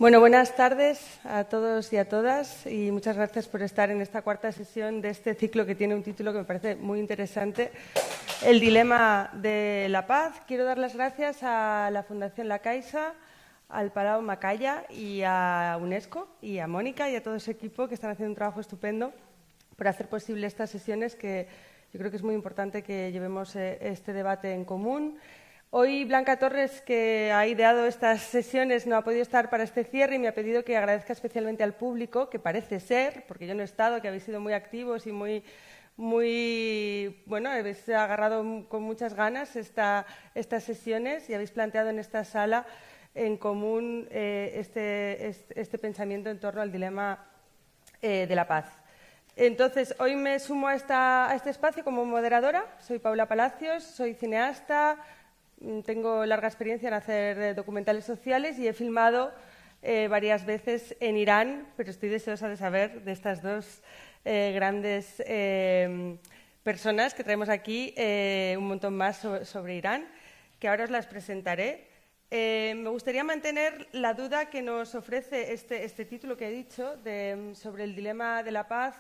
Bueno, buenas tardes a todos y a todas y muchas gracias por estar en esta cuarta sesión de este ciclo que tiene un título que me parece muy interesante, El dilema de la paz. Quiero dar las gracias a la Fundación La Caixa, al Palau Macaya y a UNESCO y a Mónica y a todo ese equipo que están haciendo un trabajo estupendo por hacer posible estas sesiones que yo creo que es muy importante que llevemos este debate en común. Hoy Blanca Torres, que ha ideado estas sesiones, no ha podido estar para este cierre y me ha pedido que agradezca especialmente al público, que parece ser, porque yo no he estado, que habéis sido muy activos y bueno, habéis agarrado con muchas ganas estas sesiones y habéis planteado en esta sala en común este pensamiento en torno al dilema de la paz. Entonces, hoy me sumo a este espacio como moderadora. Soy Paula Palacios, soy cineasta. Tengo larga experiencia en hacer documentales sociales y he filmado varias veces en Irán, pero estoy deseosa de saber de estas dos grandes personas que traemos aquí un montón más sobre Irán, que ahora os las presentaré. Me gustaría mantener la duda que nos ofrece este título que he dicho sobre el dilema de la paz,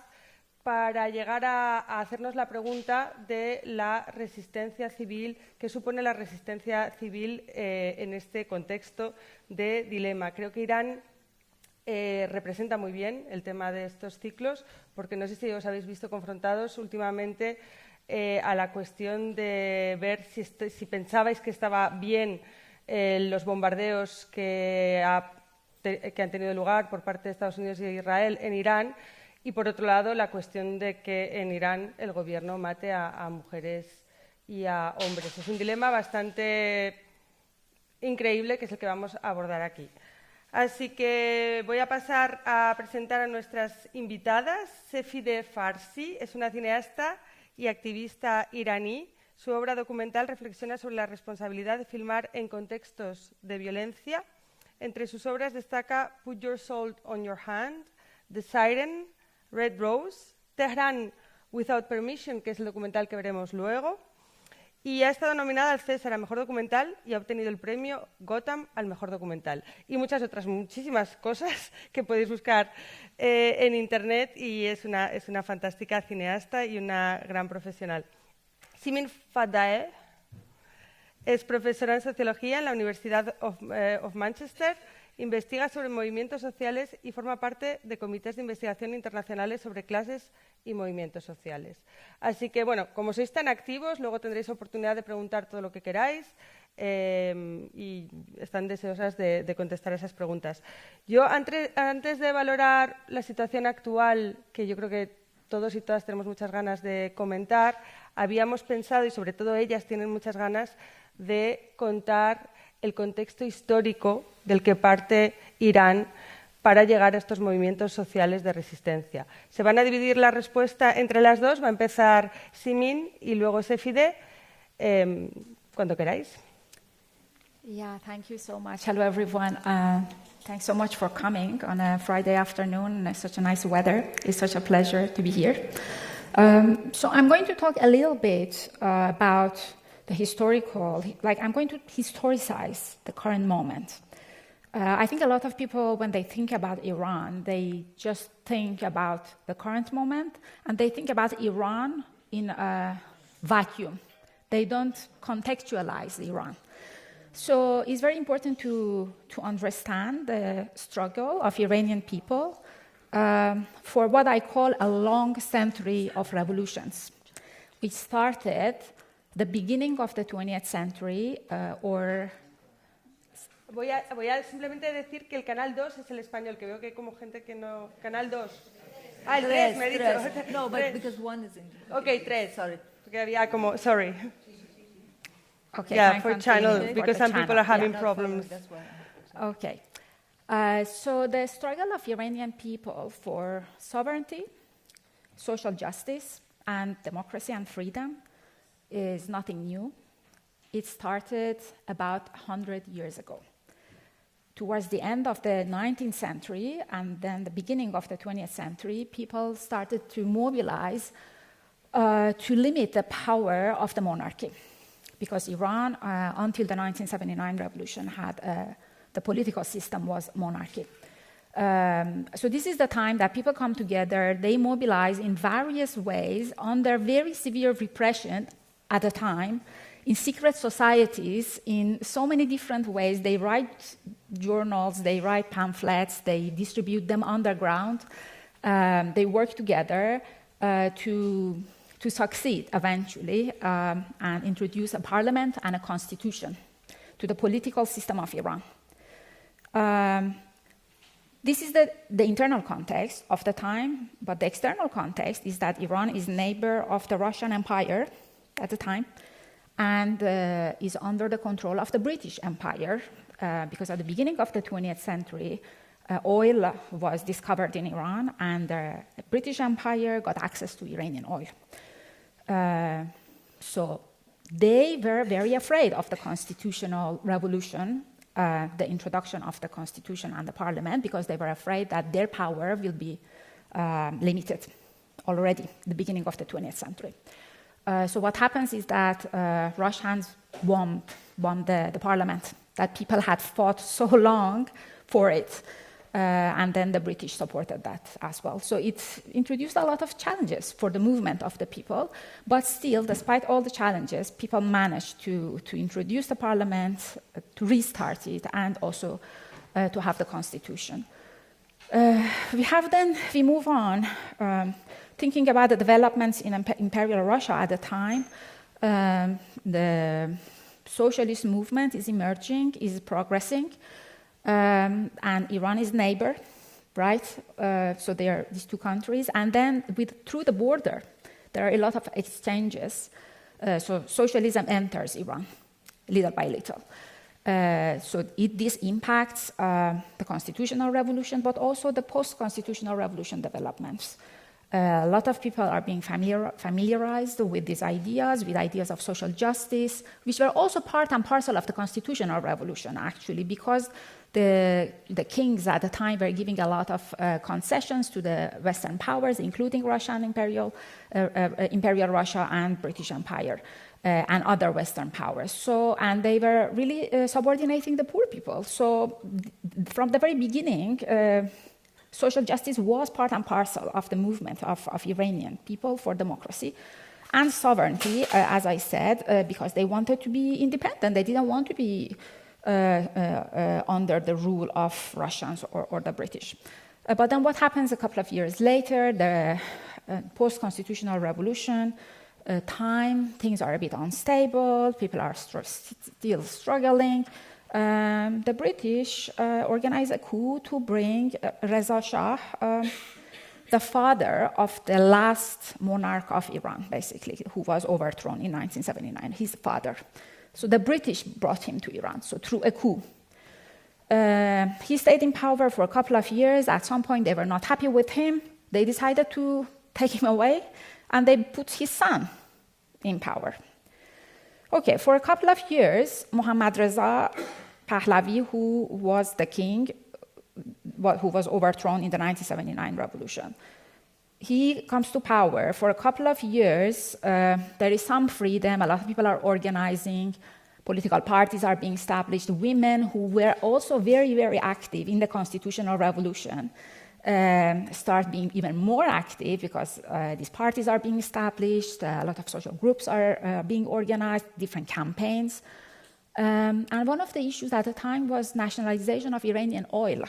para llegar a hacernos la pregunta de la resistencia civil, qué supone la resistencia civil en este contexto de dilema. Creo que Irán representa muy bien el tema de estos ciclos, porque no sé si os habéis visto confrontados últimamente a la cuestión de ver si pensabais que estaba bien los bombardeos que han tenido lugar por parte de Estados Unidos y de Israel en Irán. Y, por otro lado, la cuestión de que en Irán el gobierno mate a mujeres y a hombres. Es un dilema bastante increíble que es el que vamos a abordar aquí. Así que voy a pasar a presentar a nuestras invitadas. Sepideh Farsi es una cineasta y activista iraní. Su obra documental reflexiona sobre la responsabilidad de filmar en contextos de violencia. Entre sus obras destaca Put Your Soul on Your Hand, The Siren, Red Rose, Tehran Without Permission, que es el documental que veremos luego, y ha estado nominada al César a Mejor Documental y ha obtenido el premio Gotham al Mejor Documental. Y muchísimas cosas que podéis buscar en Internet, y es una fantástica cineasta y una gran profesional. Simin Fadaee es profesora en Sociología en la Universitat de Manchester. Investiga sobre movimientos sociales y forma parte de comités de investigación internacionales sobre clases y movimientos sociales. Así que, bueno, como sois tan activos, luego tendréis oportunidad de preguntar todo lo que queráis y están deseosas de contestar esas preguntas. Yo, antes de valorar la situación actual, que yo creo que todos y todas tenemos muchas ganas de comentar, habíamos pensado, y sobre todo ellas tienen muchas ganas, de contar el contexto histórico del que parte Irán para llegar a estos movimientos sociales de resistencia. Se van a dividir la respuesta entre las dos. Va a empezar Simin y luego Sepideh. Cuando queráis. Yeah, thank you so much. Hello, everyone. Thanks so much for coming on a Friday afternoon. Such a nice weather. It's such a pleasure to be here. So I'm going to talk a little bit about the historical, I'm going to historicize the current moment. I think a lot of people, when they think about Iran, they just think about the current moment, and they think about Iran in a vacuum. They don't contextualize Iran. So it's very important to understand the struggle of Iranian people for what I call a long century of revolutions, which started the beginning of the 20th century, Voy a simplemente decir que el canal 2 es el español, que veo que hay como gente que no... Canal 2. Ah, el 3, me he dicho. No, but because one is in... Ok, 3. Sorry. Porque había como... Sorry. Okay, yeah, for channel, because some people are having problems. Okay. So the struggle of Iranian people for sovereignty, social justice, and democracy and freedom is nothing new. It started about 100 years ago. Towards the end of the 19th century and then the beginning of the 20th century, people started to mobilize to limit the power of the monarchy. Because Iran, until the 1979 revolution, had a the political system was monarchy. So this is the time that people come together, they mobilize in various ways under very severe repression at the time, in secret societies, in so many different ways. They write journals, they write pamphlets, they distribute them underground. They work together to succeed eventually and introduce a parliament and a constitution to the political system of Iran. This is the internal context of the time, but the external context is that Iran is neighbor of the Russian Empire at the time and is under the control of the British Empire because at the beginning of the 20th century, oil was discovered in Iran and the British Empire got access to Iranian oil. So they were very afraid of the constitutional revolution, the introduction of the constitution and the parliament, because they were afraid that their power will be limited already at the beginning of the 20th century. So what happens is that Russians bombed the parliament, that people had fought so long for it. And then the British supported that as well. So it introduced a lot of challenges for the movement of the people, but still, despite all the challenges, people managed to introduce the parliament, to restart it, and also to have the constitution. We move on, thinking about the developments in Imperial Russia at the time. The socialist movement is emerging, is progressing. And Iran is neighbor, right? So there are these two countries. And then through the border, there are a lot of exchanges. So socialism enters Iran, little by little. So this impacts the constitutional revolution, but also the post-constitutional revolution developments. A lot of people are being familiarized with these ideas, with ideas of social justice, which were also part and parcel of the constitutional revolution, actually, because the kings at the time were giving a lot of concessions to the Western powers, including Russian Imperial Russia and British Empire and other Western powers. So, and they were really subordinating the poor people. So from the very beginning, social justice was part and parcel of the movement of Iranian people for democracy and sovereignty, as I said, because they wanted to be independent. They didn't want to be under the rule of Russians or the British. But then what happens a couple of years later, the post-constitutional revolution, things are a bit unstable, people are still struggling. The British organize a coup to bring Reza Shah, the father of the last monarch of Iran, basically, who was overthrown in 1979, his father. So the British brought him to Iran, so through a coup. He stayed in power for a couple of years. At some point, they were not happy with him. They decided to take him away, and they put his son in power. Okay, for a couple of years, Mohammad Reza Pahlavi, who was the king, who was overthrown in the 1979 revolution, he comes to power. For a couple of years, there is some freedom. A lot of people are organizing. Political parties are being established. Women who were also very, very active in the constitutional revolution start being even more active because these parties are being established. A lot of social groups are being organized, different campaigns. And one of the issues at the time was nationalization of Iranian oil.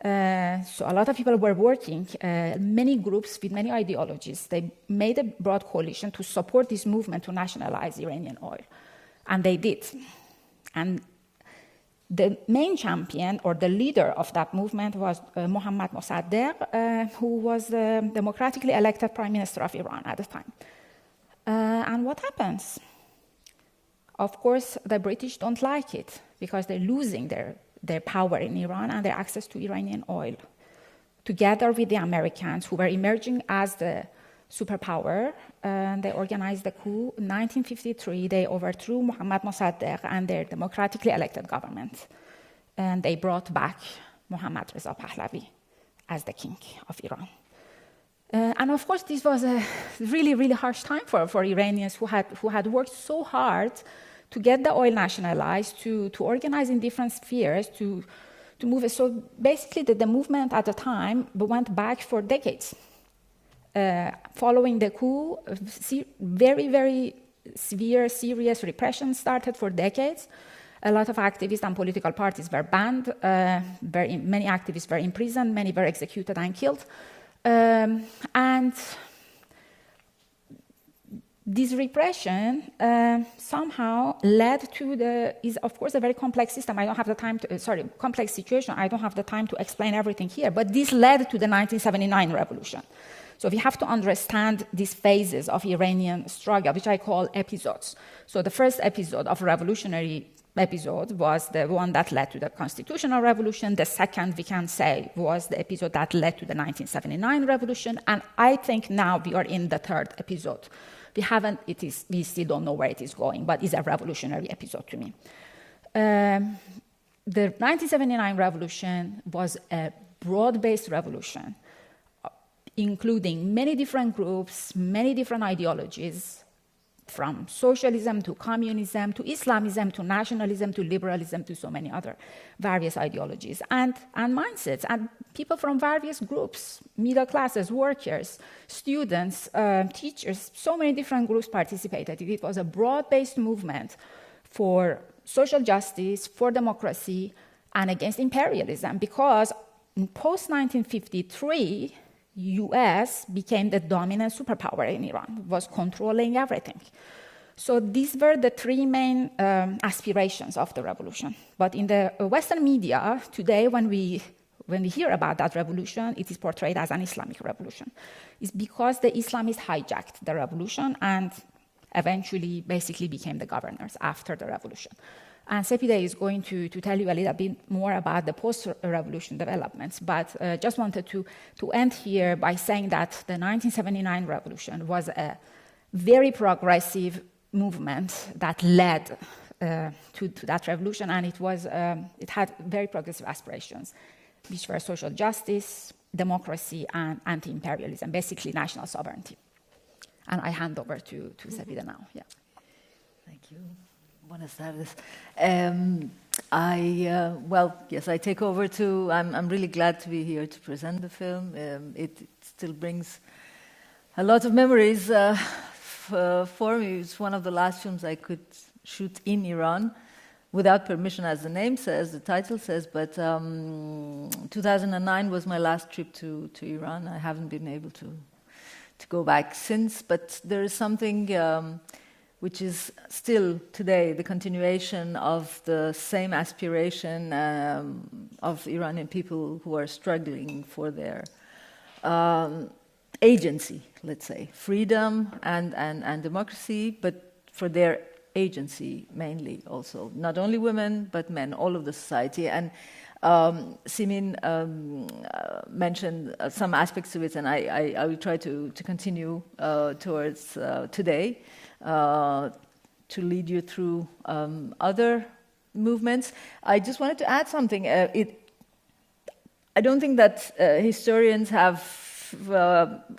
So a lot of people were working, many groups with many ideologies. They made a broad coalition to support this movement to nationalize Iranian oil. And they did. And the main champion or the leader of that movement was Mohammad Mossadegh, who was the democratically elected prime minister of Iran at the time. And what happens? Of course, the British don't like it because they're losing their power in Iran and their access to Iranian oil. Together with the Americans, who were emerging as the superpower, they organized the coup. In 1953, they overthrew Mohammad Mossadegh and their democratically elected government. And they brought back Mohammad Reza Pahlavi as the king of Iran. And of course, this was a really, really harsh time for Iranians who had worked so hard to get the oil nationalized, to organize in different spheres, to move it. So basically, the movement at the time went back for decades. Following the coup, very, very severe, serious repression started for decades. A lot of activists and political parties were banned. Many activists were imprisoned. Many were executed and killed. And this repression somehow led to is of course a very complex system. I don't have the time to, complex situation. I don't have the time to explain everything here, but this led to the 1979 revolution. So we have to understand these phases of Iranian struggle, which I call episodes. So the first episode of revolutionary episode was the one that led to the constitutional revolution. The second, we can say, was the episode that led to the 1979 revolution. And I think now we are in the third episode. We still don't know where it is going, but it's a revolutionary episode to me. The 1979 revolution was a broad-based revolution, including many different groups, many different ideologies, from socialism to communism to Islamism to nationalism to liberalism to so many other various ideologies and mindsets, and people from various groups, middle classes, workers, students, teachers, so many different groups participated. It was a broad-based movement for social justice, for democracy, and against imperialism, because in post-1953, US became the dominant superpower in Iran, was controlling everything. So these were the three main aspirations of the revolution. But in the Western media today, when we hear about that revolution, it is portrayed as an Islamic revolution. It's because the Islamists hijacked the revolution and eventually basically became the governors after the revolution. And Sepideh is going to tell you a little bit more about the post-revolution developments, but just wanted to end here by saying that the 1979 revolution was a very progressive movement that led to that revolution, and it had very progressive aspirations, which were social justice, democracy, and anti-imperialism, basically national sovereignty. And I hand over to Sepideh now. Yeah. Thank you. Buenas tardes. I take over too. I'm really glad to be here to present the film. It still brings a lot of memories for me. It's one of the last films I could shoot in Iran without permission, as the name says, the title says, but 2009 was my last trip to Iran. I haven't been able to go back since, but there is something which is still today the continuation of the same aspiration of Iranian people who are struggling for their agency, let's say, freedom and democracy, but for their agency mainly also. Not only women, but men, all of the society. And Simin mentioned some aspects of it, and I will try to continue towards today. To lead you through other movements. I just wanted to add something. I don't think that historians have,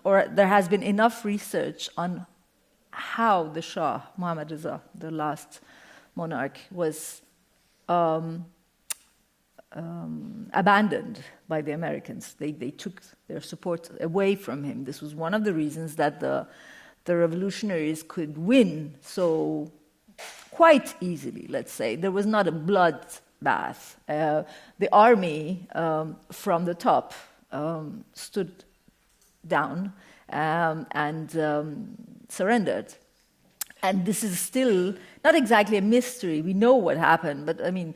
or there has been enough research on how the Shah, Mohammad Reza, the last monarch, was abandoned by the Americans. They took their support away from him. This was one of the reasons that the revolutionaries could win so quite easily, let's say. There was not a bloodbath. The army from the top stood down and surrendered. And this is still not exactly a mystery. We know what happened, but I mean,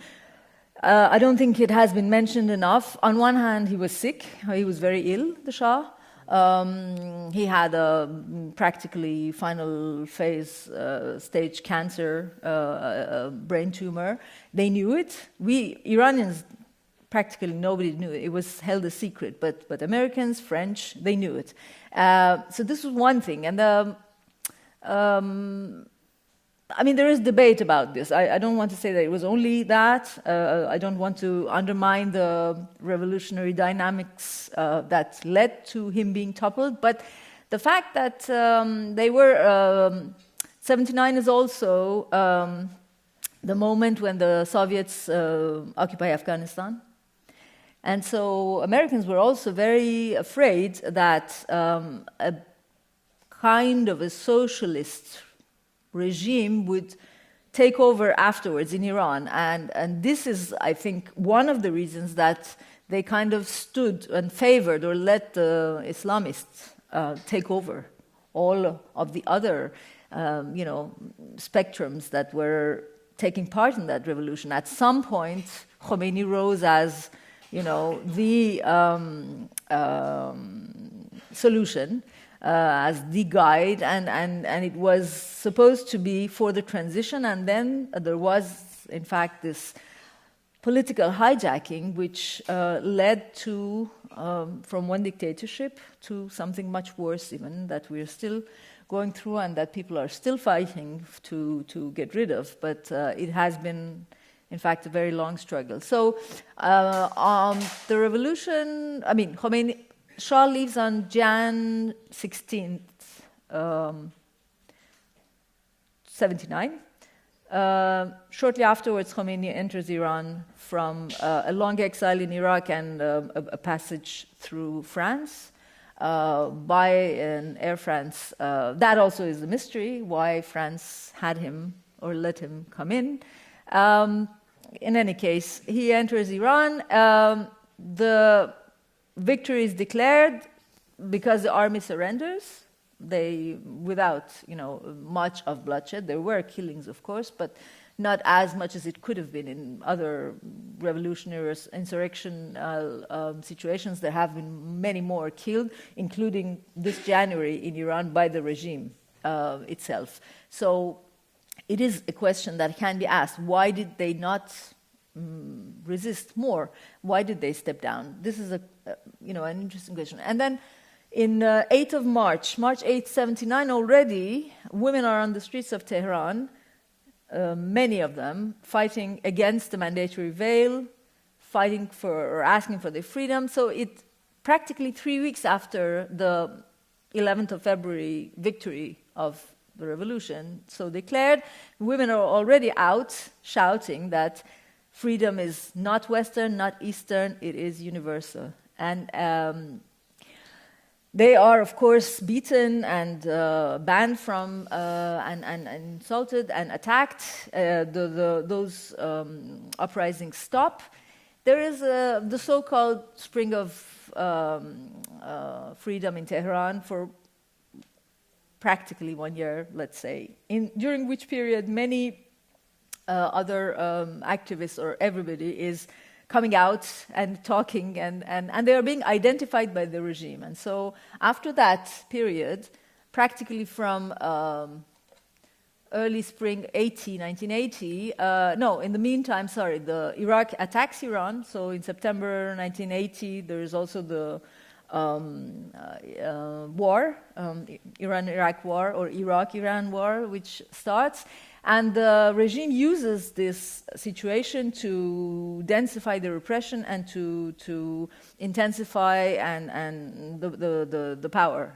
I don't think it has been mentioned enough. On one hand, he was sick. He was very ill, the Shah. He had a practically final phase stage cancer, brain tumor. They knew it. We Iranians, practically nobody knew it. It was held a secret, but Americans, French, they knew it. So this was one thing. And I mean, there is debate about this. I don't want to say that it was only that. I don't want to undermine the revolutionary dynamics that led to him being toppled. But the fact that they were... 79 is also the moment when the Soviets occupy Afghanistan. And so Americans were also very afraid that a kind of a socialist regime would take over afterwards in Iran. And this is, I think, one of the reasons that they kind of stood and favored or let the Islamists take over all of the other, spectrums that were taking part in that revolution. At some point, Khomeini rose as, the solution, as the guide, and it was supposed to be for the transition. And then there was, in fact, this political hijacking, which led to, from one dictatorship to something much worse even, that we're still going through and that people are still fighting to get rid of. But it has been, in fact, a very long struggle. So the revolution, Khomeini, Shah leaves on Jan 16th, 79. Shortly afterwards, Khomeini enters Iran from a long exile in Iraq and a passage through France by an Air France. That also is a mystery, why France had him or let him come in. In any case, he enters Iran. The victory is declared because the army surrenders. Without much of bloodshed. There were killings, of course, but not as much as it could have been in other revolutionary or insurrectional situations. There have been many more killed, including this January in Iran by the regime itself. So it is a question that can be asked. Why did they not resist more? Why did they step down? This is an interesting question. And then in 8th of March 8th, 79, already women are on the streets of Tehran, many of them fighting against the mandatory veil, fighting for or asking for their freedom. So it practically 3 weeks after the 11th of February victory of the revolution, so declared, women are already out shouting that freedom is not Western, not Eastern, it is universal. And they are, of course, beaten and banned from and insulted and attacked. Those uprisings stop. There is the so-called Spring of Freedom in Tehran for practically 1 year, let's say, during which period many other activists or everybody is coming out and talking, and they are being identified by the regime. And so after that period, practically from early spring 1980, in the meantime, the Iraq attacks Iran. So in September 1980, there is also the war, Iran-Iraq war, or Iraq-Iran war, which starts. And the regime uses this situation to densify the repression and to intensify and the power,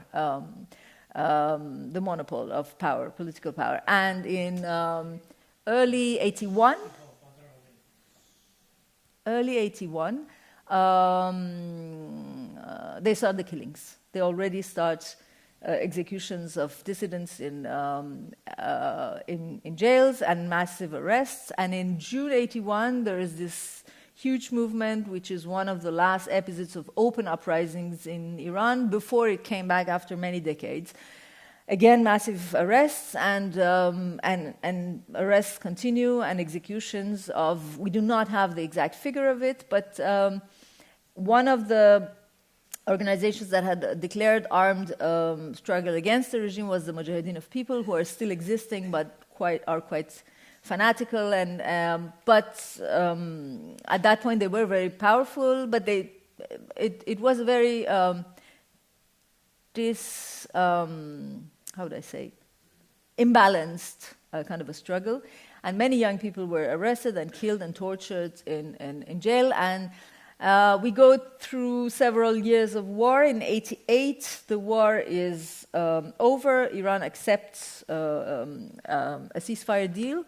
the monopole of power, political power. And in early 81, they start the killings. They already start executions of dissidents in jails and massive arrests. And in June 81, there is this huge movement, which is one of the last episodes of open uprisings in Iran before it came back after many decades. Again, massive arrests and arrests continue and executions of. We do not have the exact figure of it, but one of the organizations that had declared armed struggle against the regime was the Mujahideen of People, who are still existing but are quite fanatical. But at that point they were very powerful, but it was a very imbalanced kind of a struggle, and many young people were arrested and killed and tortured in jail. And We go through several years of war. In 1988, the war is over. Iran accepts a ceasefire deal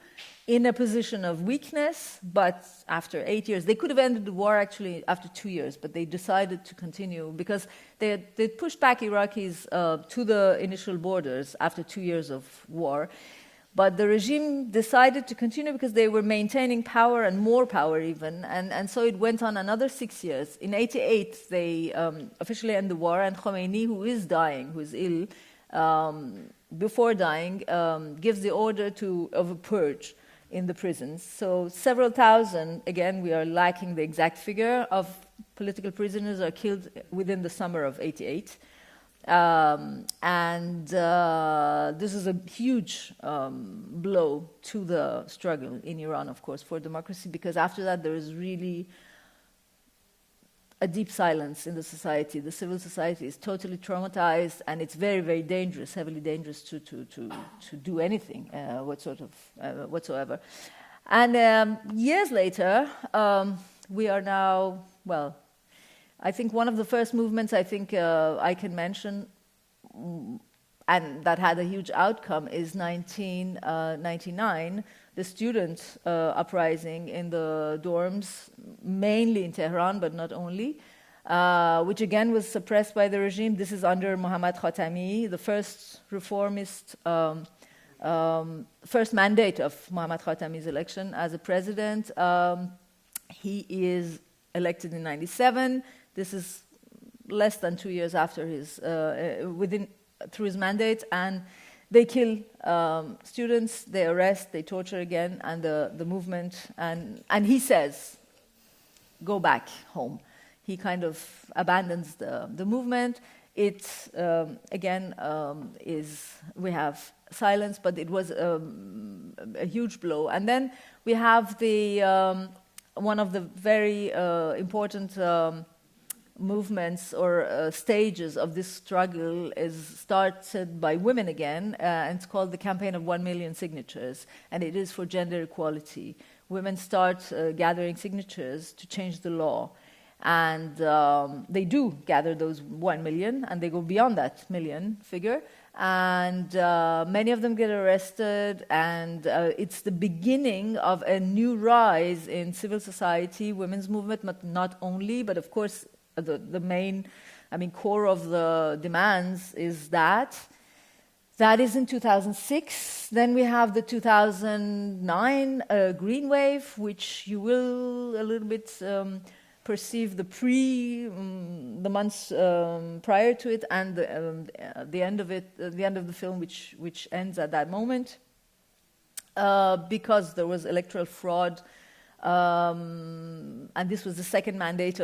in a position of weakness, but after 8 years, they could have ended the war actually after 2 years, but they decided to continue because they pushed back Iraqis to the initial borders after 2 years of war. But the regime decided to continue because they were maintaining power and more power even, and so it went on another 6 years. In 1988, they officially end the war, and Khomeini, who is dying, who is ill, before dying, gives the order of a purge in the prisons. So several thousand, again, we are lacking the exact figure, of political prisoners are killed within the summer of 1988. This is a huge blow to the struggle in Iran, of course, for democracy, because after that there is really a deep silence in the society. The civil society is totally traumatized, and it's very, very dangerous, heavily dangerous to do anything whatsoever. And years later, we are now, well, I think one of the first movements I can mention, and that had a huge outcome, is 1999, the student uprising in the dorms, mainly in Tehran, but not only, which again was suppressed by the regime. This is under Mohammad Khatami, the first reformist, first mandate of Mohammad Khatami's election as a president. He is elected in 1997. This is less than 2 years after through his mandate, and they kill students, they arrest, they torture again, and the movement, and he says, go back home. He kind of abandons the movement. It, again, we have silence, but it was a huge blow. And then we have one of the very important movements or stages of this struggle is started by women again, and it's called the Campaign of 1 Million Signatures, and it is for gender equality. Women start gathering signatures to change the law, and they do gather those 1 million, and they go beyond that million figure, and many of them get arrested, and it's the beginning of a new rise in civil society, women's movement, but not only, but of course the main, core of the demands is that. That is in 2006. Then we have the 2009 Green Wave, which you will a little bit perceive the months prior to it, and the end of it, the end of the film, which ends at that moment, because there was electoral fraud, and this was the second mandate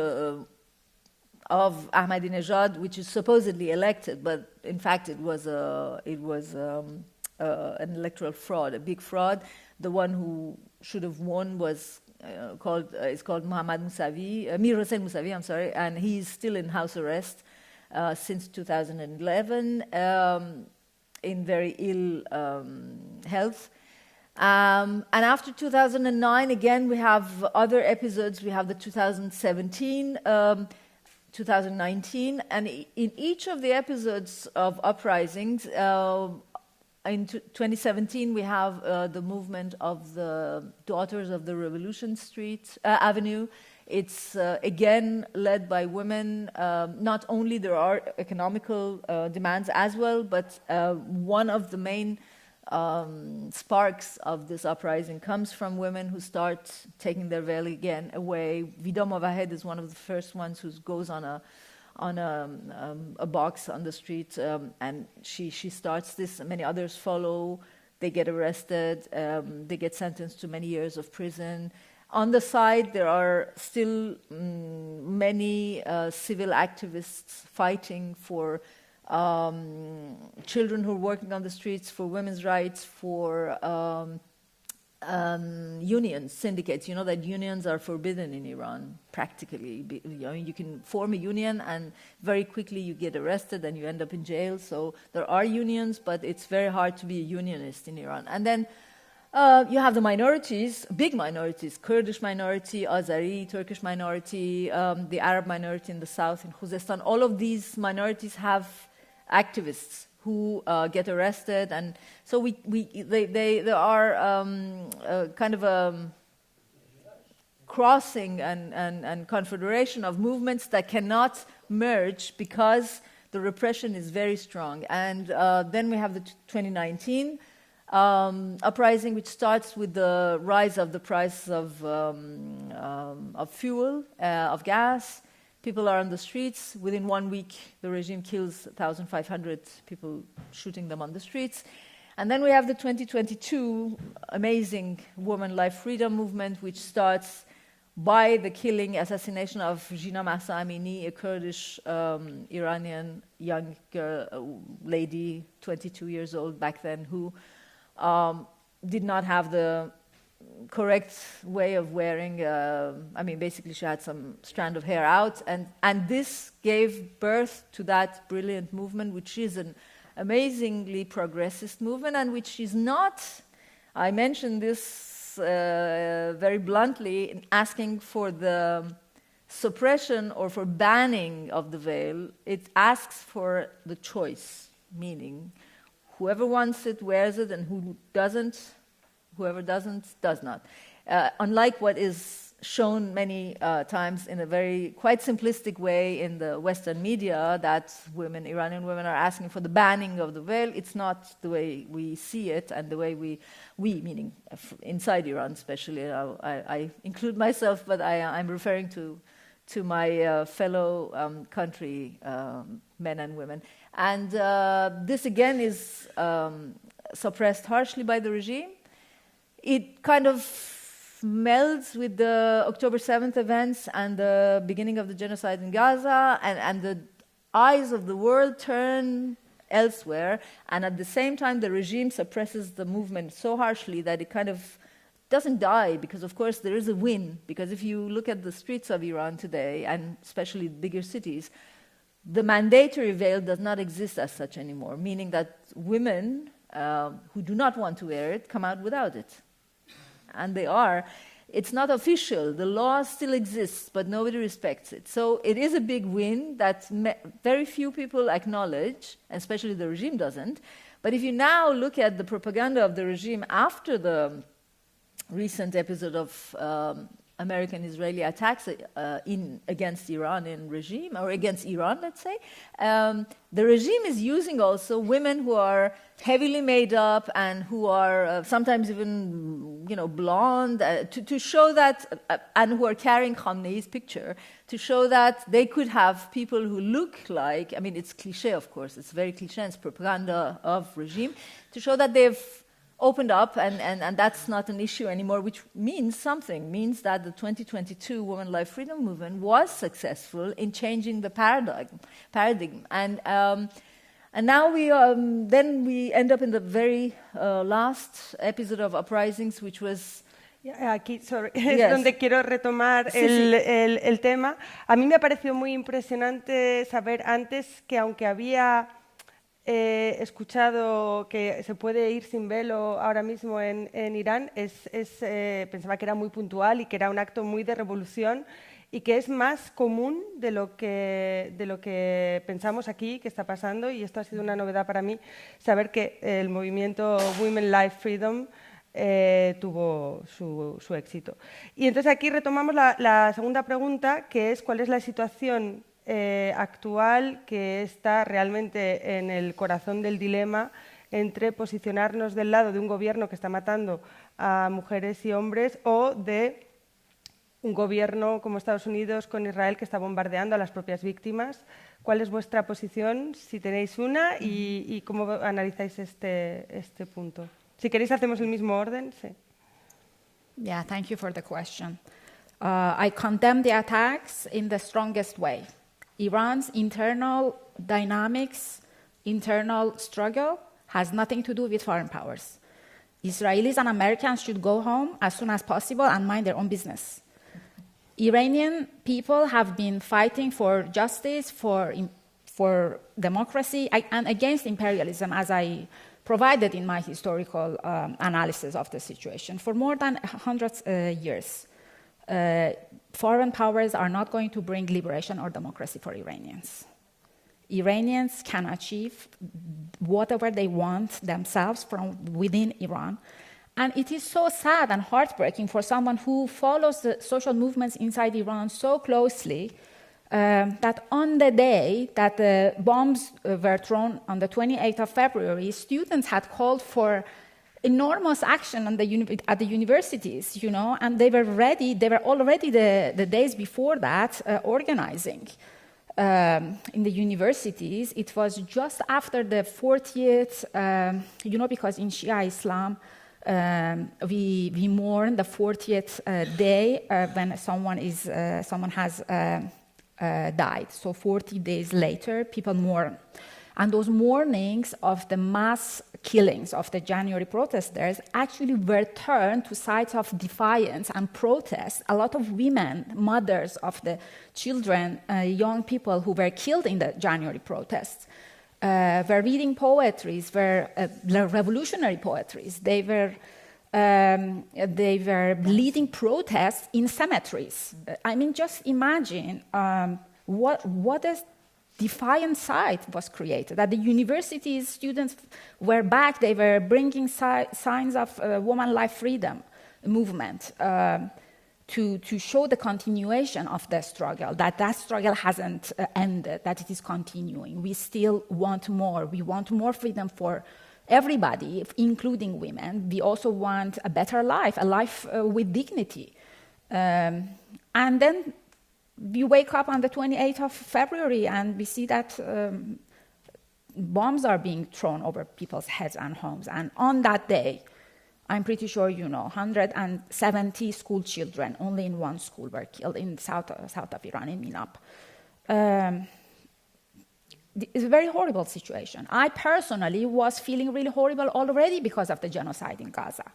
of Ahmadinejad, which is supposedly elected, but in fact it was an electoral fraud, a big fraud. The one who should have won is called Mohammad Mousavi, Mir Hossein Mousavi, I'm sorry, and he's still in house arrest since 2011 in very ill health. And after 2009, again, we have other episodes. We have the 2017, 2019, and in each of the episodes of uprisings, in 2017 we have the movement of the Daughters of the Revolution Avenue. It's again led by women. Not only there are economical demands as well, but one of the main sparks of this uprising comes from women who start taking their veil again away. Vida Movahed is one of the first ones who goes on a box on the street, and she starts this. Many others follow. They get arrested. They get sentenced to many years of prison. On the side, there are still many civil activists fighting for children who are working on the streets, for women's rights, for unions, syndicates. You know that unions are forbidden in Iran, practically. You can form a union and very quickly you get arrested and you end up in jail. So there are unions, but it's very hard to be a unionist in Iran. And then You have the minorities, big minorities, Kurdish minority, Azeri, Turkish minority, the Arab minority in the south, in Khuzestan. All of these minorities have activists who get arrested, and so there are kind of a crossing and confederation of movements that cannot merge because the repression is very strong. And then we have the 2019 uprising, which starts with the rise of the price of fuel, of gas. People are on the streets. Within 1 week, the regime kills 1,500 people, shooting them on the streets. And then we have the 2022 amazing woman life freedom movement, which starts by the assassination of Jina Mahsa Amini, a Kurdish Iranian young lady, 22 years old back then, who did not have the correct way of wearing, basically she had some strand of hair out, and this gave birth to that brilliant movement, which is an amazingly progressist movement, and which is not, I mentioned this very bluntly, asking for the suppression or for banning of the veil. It asks for the choice, meaning whoever wants it wears it, and whoever doesn't, does not. Unlike what is shown many times in a very quite simplistic way in the Western media, that Iranian women are asking for the banning of the veil, it's not the way we see it, and the way we meaning inside Iran especially. I include myself, but I'm referring to my fellow country men and women. And this again is suppressed harshly by the regime. It kind of melds with the October 7th events and the beginning of the genocide in Gaza, and the eyes of the world turn elsewhere, and at the same time the regime suppresses the movement so harshly that it kind of doesn't die, because of course there is a win. Because if you look at the streets of Iran today, and especially bigger cities, the mandatory veil does not exist as such anymore, meaning that women who do not want to wear it come out without it. And they are. It's not official. The law still exists, but nobody respects it. So it is a big win that very few people acknowledge, especially the regime doesn't. But if you now look at the propaganda of the regime after the recent episode of American-Israeli attacks against Iranian regime, or against Iran, let's say, the regime is using also women who are heavily made up and who are sometimes even, blonde, to show that, and who are carrying Khamenei's picture, to show that they could have people who look like, it's cliché, of course, it's very cliché, it's propaganda of regime, to show that they've opened up, and that's not an issue anymore, which means something, means that the 2022 Women Life Freedom Movement was successful in changing the paradigm. And now we end up in the very last episode of Uprisings, which was... Aquí, es donde quiero retomar el tema. A mí me ha parecido muy impresionante saber antes que, aunque había escuchado que se puede ir sin velo ahora mismo en Irán, pensaba que era muy puntual y que era un acto muy de revolución, y que es más común de lo que pensamos aquí que está pasando, y esto ha sido una novedad para mí, saber que el movimiento Women Life Freedom tuvo su éxito. Y entonces aquí retomamos la segunda pregunta, que es ¿cuál es la situación actual que está realmente en el corazón del dilema entre posicionarnos del lado de un gobierno que está matando a mujeres y hombres, o de un gobierno como Estados Unidos con Israel que está bombardeando a las propias víctimas? ¿Cuál es vuestra posición, si tenéis una, y cómo analizáis este punto? Si queréis hacemos el mismo orden. Sí. Yeah, thank you for the question. I condemn the attacks in the strongest way. Iran's internal dynamics, internal struggle has nothing to do with foreign powers. Israelis and Americans should go home as soon as possible and mind their own business. Iranian people have been fighting for justice, for democracy, and against imperialism, as I provided in my historical analysis of the situation. For more than 100 years, foreign powers are not going to bring liberation or democracy for Iranians. Iranians can achieve whatever they want themselves from within Iran. And it is so sad and heartbreaking for someone who follows the social movements inside Iran so closely that on the day that the bombs were thrown on the 28th of February, students had called for enormous action at the universities, and they were ready. They were already the days before that organizing. In the universities, it was just after the 40th, because in Shia Islam, we mourn the 40th day when someone has died. So 40 days later, people mourn. And those mournings of the mass killings of the January protesters actually were turned to sites of defiance and protest. A lot of women, mothers of the children, young people who were killed in the January protests, were reading poetries, were revolutionary poetries. They were leading protests in cemeteries. I mean, just imagine what a defiant site was created. At the universities, students were back. They were bringing signs of woman life freedom movement to show the continuation of the struggle, that struggle hasn't ended, that it is continuing. We still want more. We want more freedom for everybody, including women. We also want a better life, a life with dignity. And then we wake up on the 28th of February and we see that bombs are being thrown over people's heads and homes. And on that day, I'm pretty sure 170 school children, only in one school, were killed in south of Iran, in Minab. It's a very horrible situation. I personally was feeling really horrible already because of the genocide in Gaza.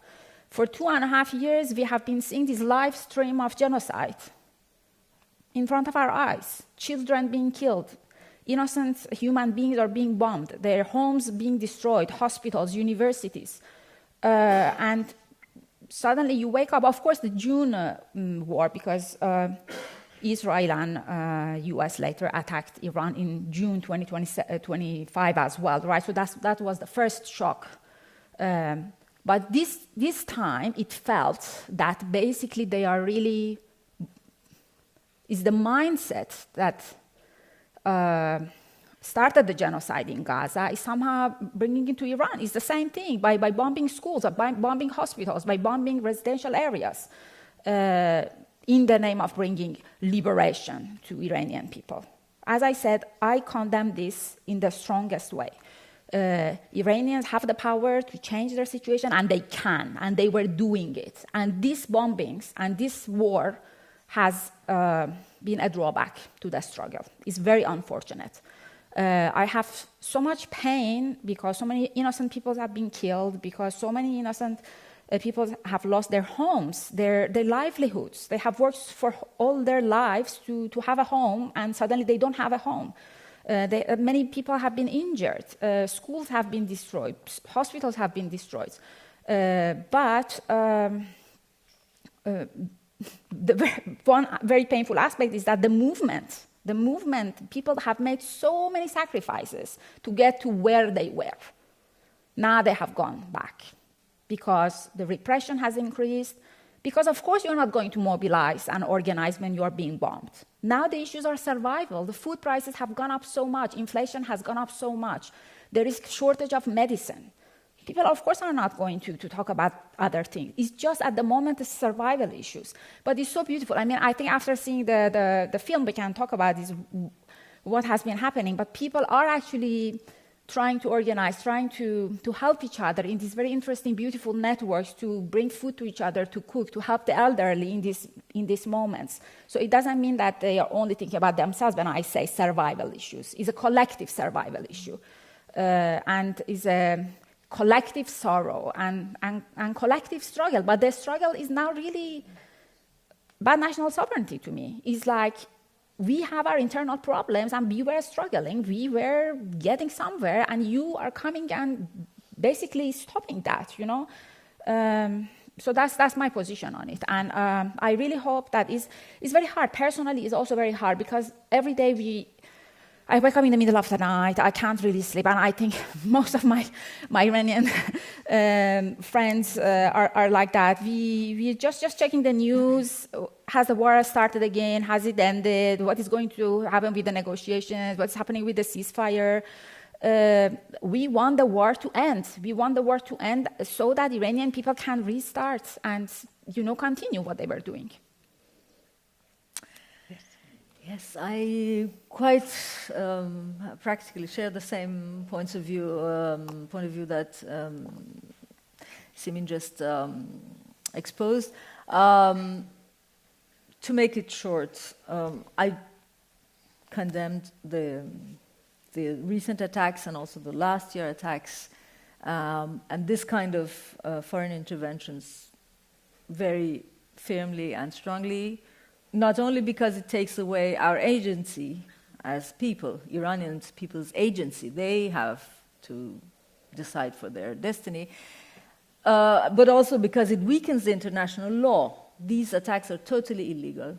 For 2.5 years, we have been seeing this live stream of genocide in front of our eyes. Children being killed, innocent human beings are being bombed, their homes being destroyed, hospitals, universities. And suddenly you wake up, of course, the June war, because Israel and US later attacked Iran in June 2025 as well, right? So that was the first shock. But this time it felt that basically they are really, is the mindset that started the genocide in Gaza is somehow bringing it to Iran. It's the same thing, by bombing schools, by bombing hospitals, by bombing residential areas, in the name of bringing liberation to Iranian people. As I said, I condemn this in the strongest way. Iranians have the power to change their situation, and they can, and they were doing it. And these bombings and this war has been a drawback to the struggle. It's very unfortunate. I have so much pain because so many innocent people have been killed, because so many innocent people have lost their homes, their livelihoods. They have worked for all their lives to have a home, and suddenly they don't have a home. Many people have been injured. Schools have been destroyed. Hospitals have been destroyed. But one very painful aspect is that the movement, people have made so many sacrifices to get to where they were. Now they have gone back because the repression has increased, because of course you're not going to mobilize and organize when you're being bombed. Now the issues are survival. The food prices have gone up so much. Inflation has gone up so much. There is shortage of medicine. People, of course, are not going to talk about other things. It's just at the moment the survival issues. But it's so beautiful. I mean, I think after seeing the film, we can talk about this, what has been happening. But people are actually trying to organize, trying to help each other in these very interesting, beautiful networks, to bring food to each other, to cook, to help the elderly in these moments. So it doesn't mean that they are only thinking about themselves when I say survival issues. It's a collective survival issue. And is a collective sorrow and collective struggle. But the struggle is now really about national sovereignty to me. It's like we have our internal problems and we were struggling, we were getting somewhere, and you are coming and basically stopping that, you know. So that's my position on it. And I really hope that it's very hard. Personally, it's also very hard because every day I wake up in the middle of the night, I can't really sleep, and I think most of my Iranian friends are like that. We just checking the news. Has the war started again? Has it ended? What is going to happen with the negotiations? What's happening with the ceasefire? We want the war to end. We want the war to end so that Iranian people can restart and, you know, continue what they were doing. Yes, I quite practically share the same point of view that Simin just exposed. To make it short, I condemned the recent attacks and also the last year attacks and this kind of foreign interventions very firmly and strongly. Not only because it takes away our agency as people, Iranian people's agency, they have to decide for their destiny, but also because it weakens the international law. These attacks are totally illegal.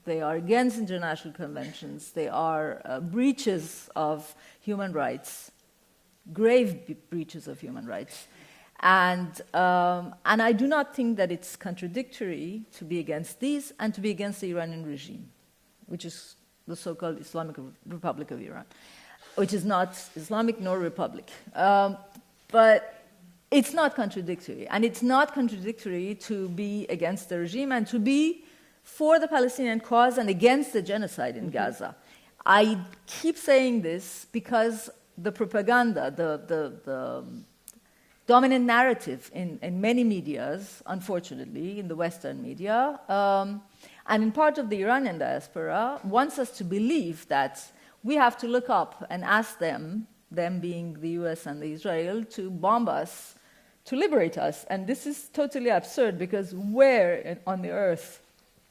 They are against international conventions. They are breaches of human rights, grave breaches of human rights. And I do not think that it's contradictory to be against these and to be against the Iranian regime, which is the so-called Islamic Republic of Iran, which is not Islamic nor republic. But it's not contradictory. And it's not contradictory to be against the regime and to be for the Palestinian cause and against the genocide in Gaza. I keep saying this because the propaganda, the dominant narrative in many medias, unfortunately, in the Western media, and in part of the Iranian diaspora, wants us to believe that we have to look up and ask them being the US and the Israel, to bomb us, to liberate us. And this is totally absurd because where on the earth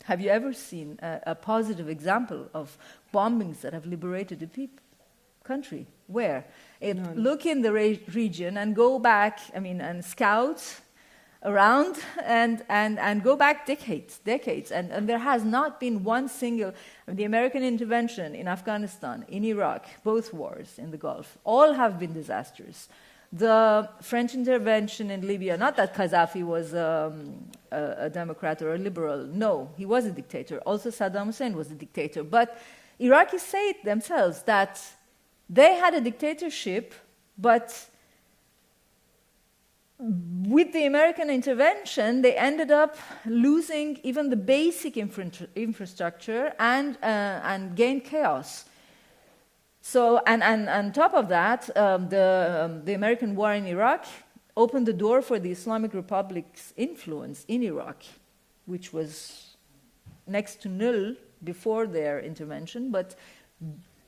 have you ever seen a positive example of bombings that have liberated a country? Where? Look in the region and go back, and scout around and go back decades. And there has not been one single, the American intervention in Afghanistan, in Iraq, both wars in the Gulf, all have been disastrous. The French intervention in Libya, not that Gaddafi was a Democrat or a liberal, no, he was a dictator. Also Saddam Hussein was a dictator. But Iraqis say it themselves that they had a dictatorship, but with the American intervention, they ended up losing even the basic infrastructure and gained chaos. So, and on top of that, the American war in Iraq opened the door for the Islamic Republic's influence in Iraq, which was next to null before their intervention, but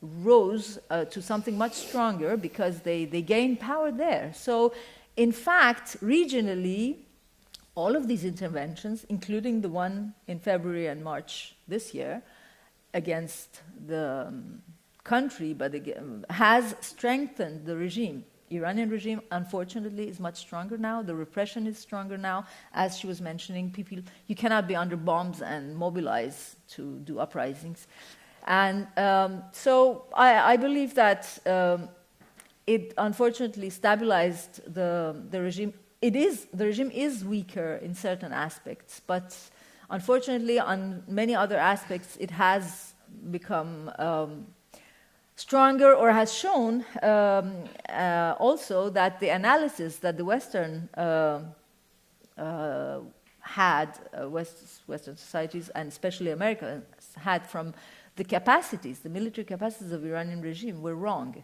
rose to something much stronger because they gained power there. So, in fact, regionally, all of these interventions, including the one in February and March this year against the country, but again, has strengthened the regime. Iranian regime, unfortunately, is much stronger now. The repression is stronger now. As she was mentioning, people, you cannot be under bombs and mobilize to do uprisings. And so I believe that it unfortunately stabilized the regime. The regime is weaker in certain aspects, but unfortunately on many other aspects it has become stronger, or has shown also that the analysis that the Western Western societies, and especially America, had from the capacities, the military capacities of the Iranian regime were wrong.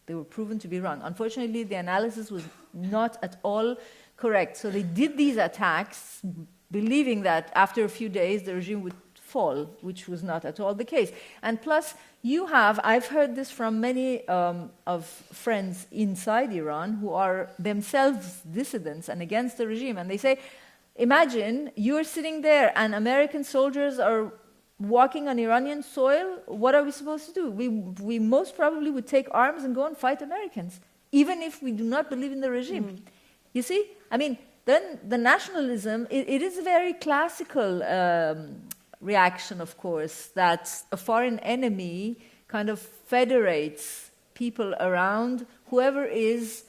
They were proven to be wrong. Unfortunately, the analysis was not at all correct. So they did these attacks believing that after a few days the regime would fall, which was not at all the case. And plus, I've heard this from many of friends inside Iran who are themselves dissidents and against the regime. And they say, imagine you're sitting there and American soldiers are walking on Iranian soil. What are we supposed to do? We most probably would take arms and go and fight Americans. even if we do not believe in the regime. You see? I mean, then the nationalism, it is a very classical reaction, of course, that a foreign enemy kind of federates people around whoever is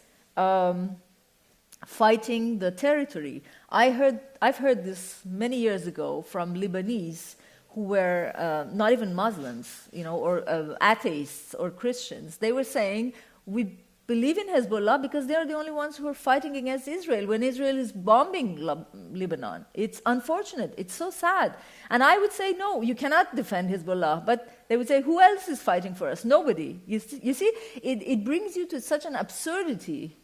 fighting the territory. I've heard this many years ago from Lebanese who were not even Muslims, or atheists or Christians. They were saying, we believe in Hezbollah because they are the only ones who are fighting against Israel when Israel is bombing Lebanon. It's unfortunate. It's so sad. And I would say, no, you cannot defend Hezbollah. But they would say, who else is fighting for us? Nobody. You see, it brings you to such an absurdity.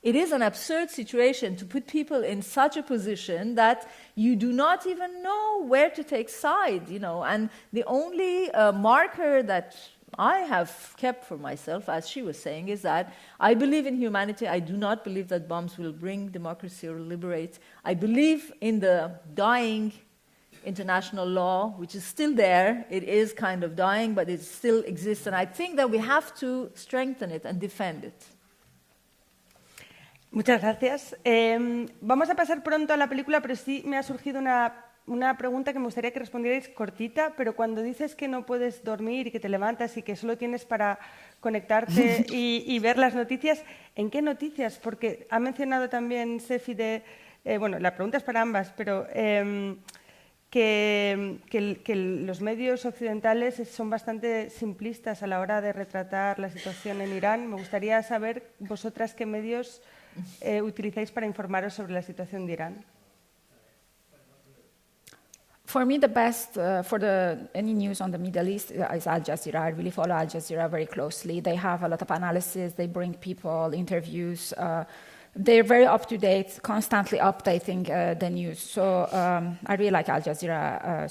It is an absurd situation to put people in such a position that you do not even know where to take side, And the only marker that I have kept for myself, as she was saying, is that I believe in humanity. I do not believe that bombs will bring democracy or liberate. I believe in the dying international law, which is still there. It is kind of dying, but it still exists. And I think that we have to strengthen it and defend it. Muchas gracias. Vamos a pasar pronto a la película, pero sí me ha surgido una pregunta que me gustaría que respondierais cortita, pero cuando dices que no puedes dormir y que te levantas y que solo tienes para conectarte y ver las noticias, ¿en qué noticias? Porque ha mencionado también Sepideh, bueno, la pregunta es para ambas, pero que los medios occidentales son bastante simplistas a la hora de retratar la situación en Irán. Me gustaría saber vosotras qué medios utilizáis para informaros sobre la situación de Irán. For me, the best for any news on the Middle East is Al Jazeera. I really follow Al Jazeera very closely. They have a lot of analysis. They bring people, interviews. They're very up-to-date, constantly updating the news. So I really like Al Jazeera.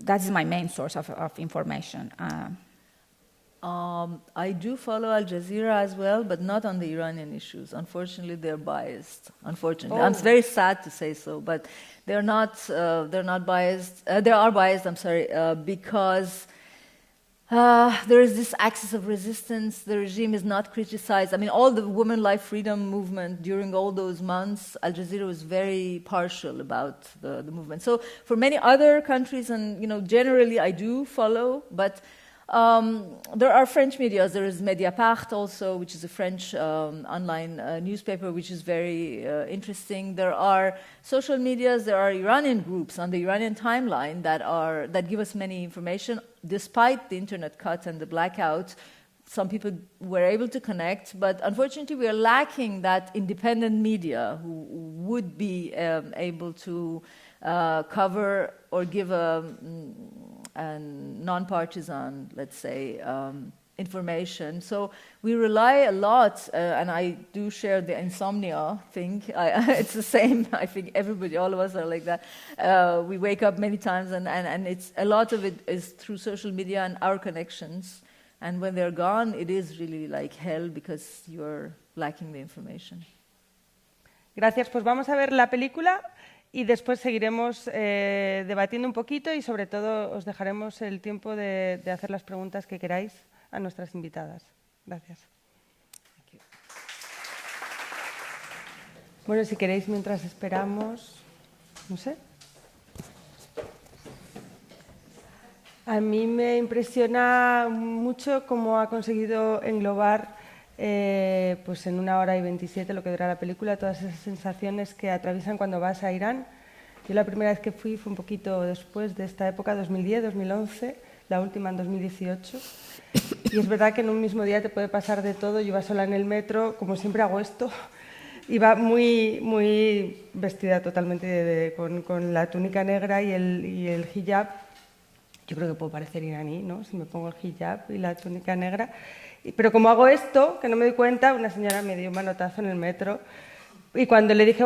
That is my main source of information. I do follow Al Jazeera as well, but not on the Iranian issues. Unfortunately, they're biased. Unfortunately, I'm very sad to say so, but they're not biased. They are biased. I'm sorry, because there is this axis of resistance. The regime is not criticized. I mean, all the women life freedom movement during all those months, Al Jazeera was very partial about the movement. So for many other countries, and generally I do follow, but. There are French media. There is Mediapart also, which is a French online newspaper, which is very interesting. There are social medias. There are Iranian groups on the Iranian timeline that give us many information. Despite the internet cut and the blackout, some people were able to connect, but unfortunately we are lacking that independent media who would be able to cover or give a non-partisan, let's say, information. So we rely a lot, and I do share the insomnia thing. It's the same. I think everybody, all of us are like that. We wake up many times, and it's a lot of it is through social media and our connections. And when they're gone, it is really like hell because you're lacking the information. Gracias. Pues vamos a ver la película. Y después seguiremos debatiendo un poquito y sobre todo os dejaremos el tiempo de hacer las preguntas que queráis a nuestras invitadas. Gracias. Bueno, si queréis, mientras esperamos, no sé. A mí me impresiona mucho cómo ha conseguido englobar pues en 1 hora y 27, lo que dura la película, todas esas sensaciones que atraviesan cuando vas a Irán. Yo la primera vez que fui fue un poquito después de esta época, 2010, 2011, la última en 2018. Y es verdad que en un mismo día te puede pasar de todo. Yo iba sola en el metro, como siempre hago esto, iba muy vestida totalmente con la túnica negra y el hijab. Yo creo que puedo parecer iraní, ¿no? Si me pongo el hijab y la túnica negra. Pero como hago esto, que no me doy cuenta, una señora me dio un manotazo en el metro y cuando le dije,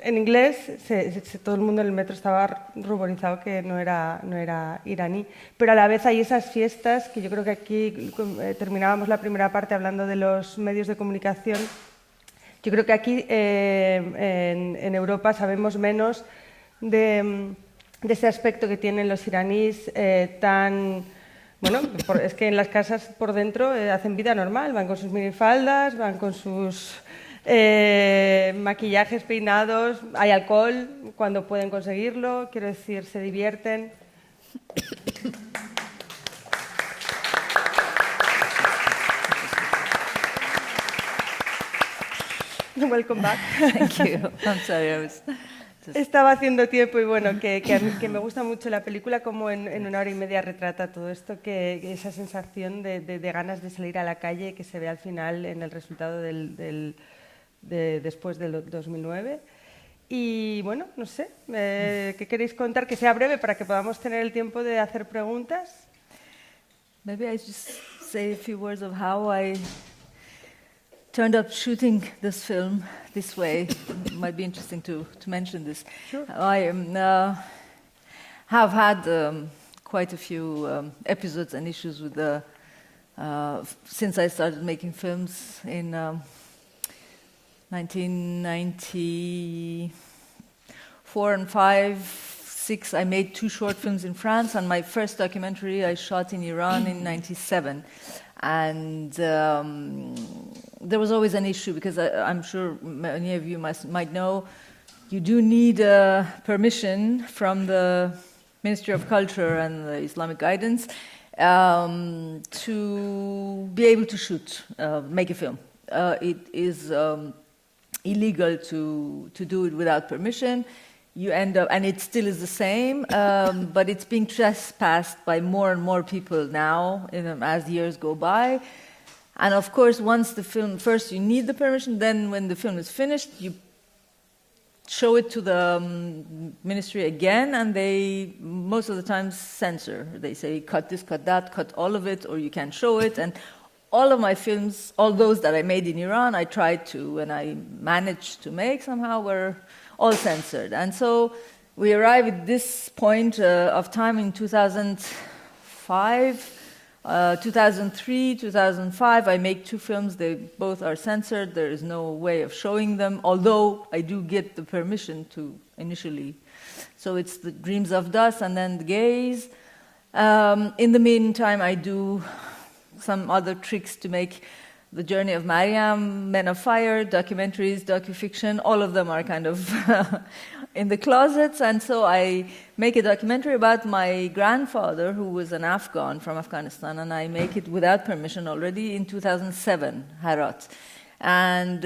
en inglés, todo el mundo en el metro estaba ruborizado que no era iraní. Pero a la vez hay esas fiestas, que yo creo que aquí terminábamos la primera parte hablando de los medios de comunicación. Yo creo que aquí en Europa sabemos menos de ese aspecto que tienen los iraníes tan bueno, es que en las casas por dentro hacen vida normal, van con sus minifaldas, van con sus maquillajes, peinados, hay alcohol cuando pueden conseguirlo, quiero decir, se divierten. Welcome back. Thank you. I'm sorry, I was Estaba haciendo tiempo y bueno, que me gusta mucho la película, como en una hora y media retrata todo esto, que esa sensación de ganas de salir a la calle que se ve al final en el resultado después del 2009. Y bueno, no sé, ¿qué queréis contar? Que sea breve para que podamos tener el tiempo de hacer preguntas. Maybe I just say a few words of how I turned up shooting this film this way. It might be interesting to mention this. Sure. I have had quite a few episodes and issues with since I started making films in 1994 and 6. I made 2 short films in France, and my first documentary I shot in Iran in 1997. And there was always an issue, because I'm sure many of you might know, you do need permission from the Ministry of Culture and the Islamic guidance to be able to shoot, make a film. It is illegal to do it without permission. You end up, and it still is the same, but it's being trespassed by more and more people now as years go by. And of course, once the film, first you need the permission, then when the film is finished, you show it to the ministry again, and they most of the time censor. They say, cut this, cut that, cut all of it, or you can't show it. And all of my films, all those that I made in Iran, I tried to, and I managed to make somehow, were all censored. And so we arrive at this point of time in 2005, 2003, 2005. I make 2 films. They both are censored. There is no way of showing them, although I do get the permission to initially. So it's The Dreams of Dust and then The Gaze. In the meantime, I do some other tricks to make The Journey of Mariam, Men of Fire, documentaries, docufiction. All of them are kind of in the closets. And so I make a documentary about my grandfather, who was an Afghan from Afghanistan, and I make it without permission already in 2007, Herat. And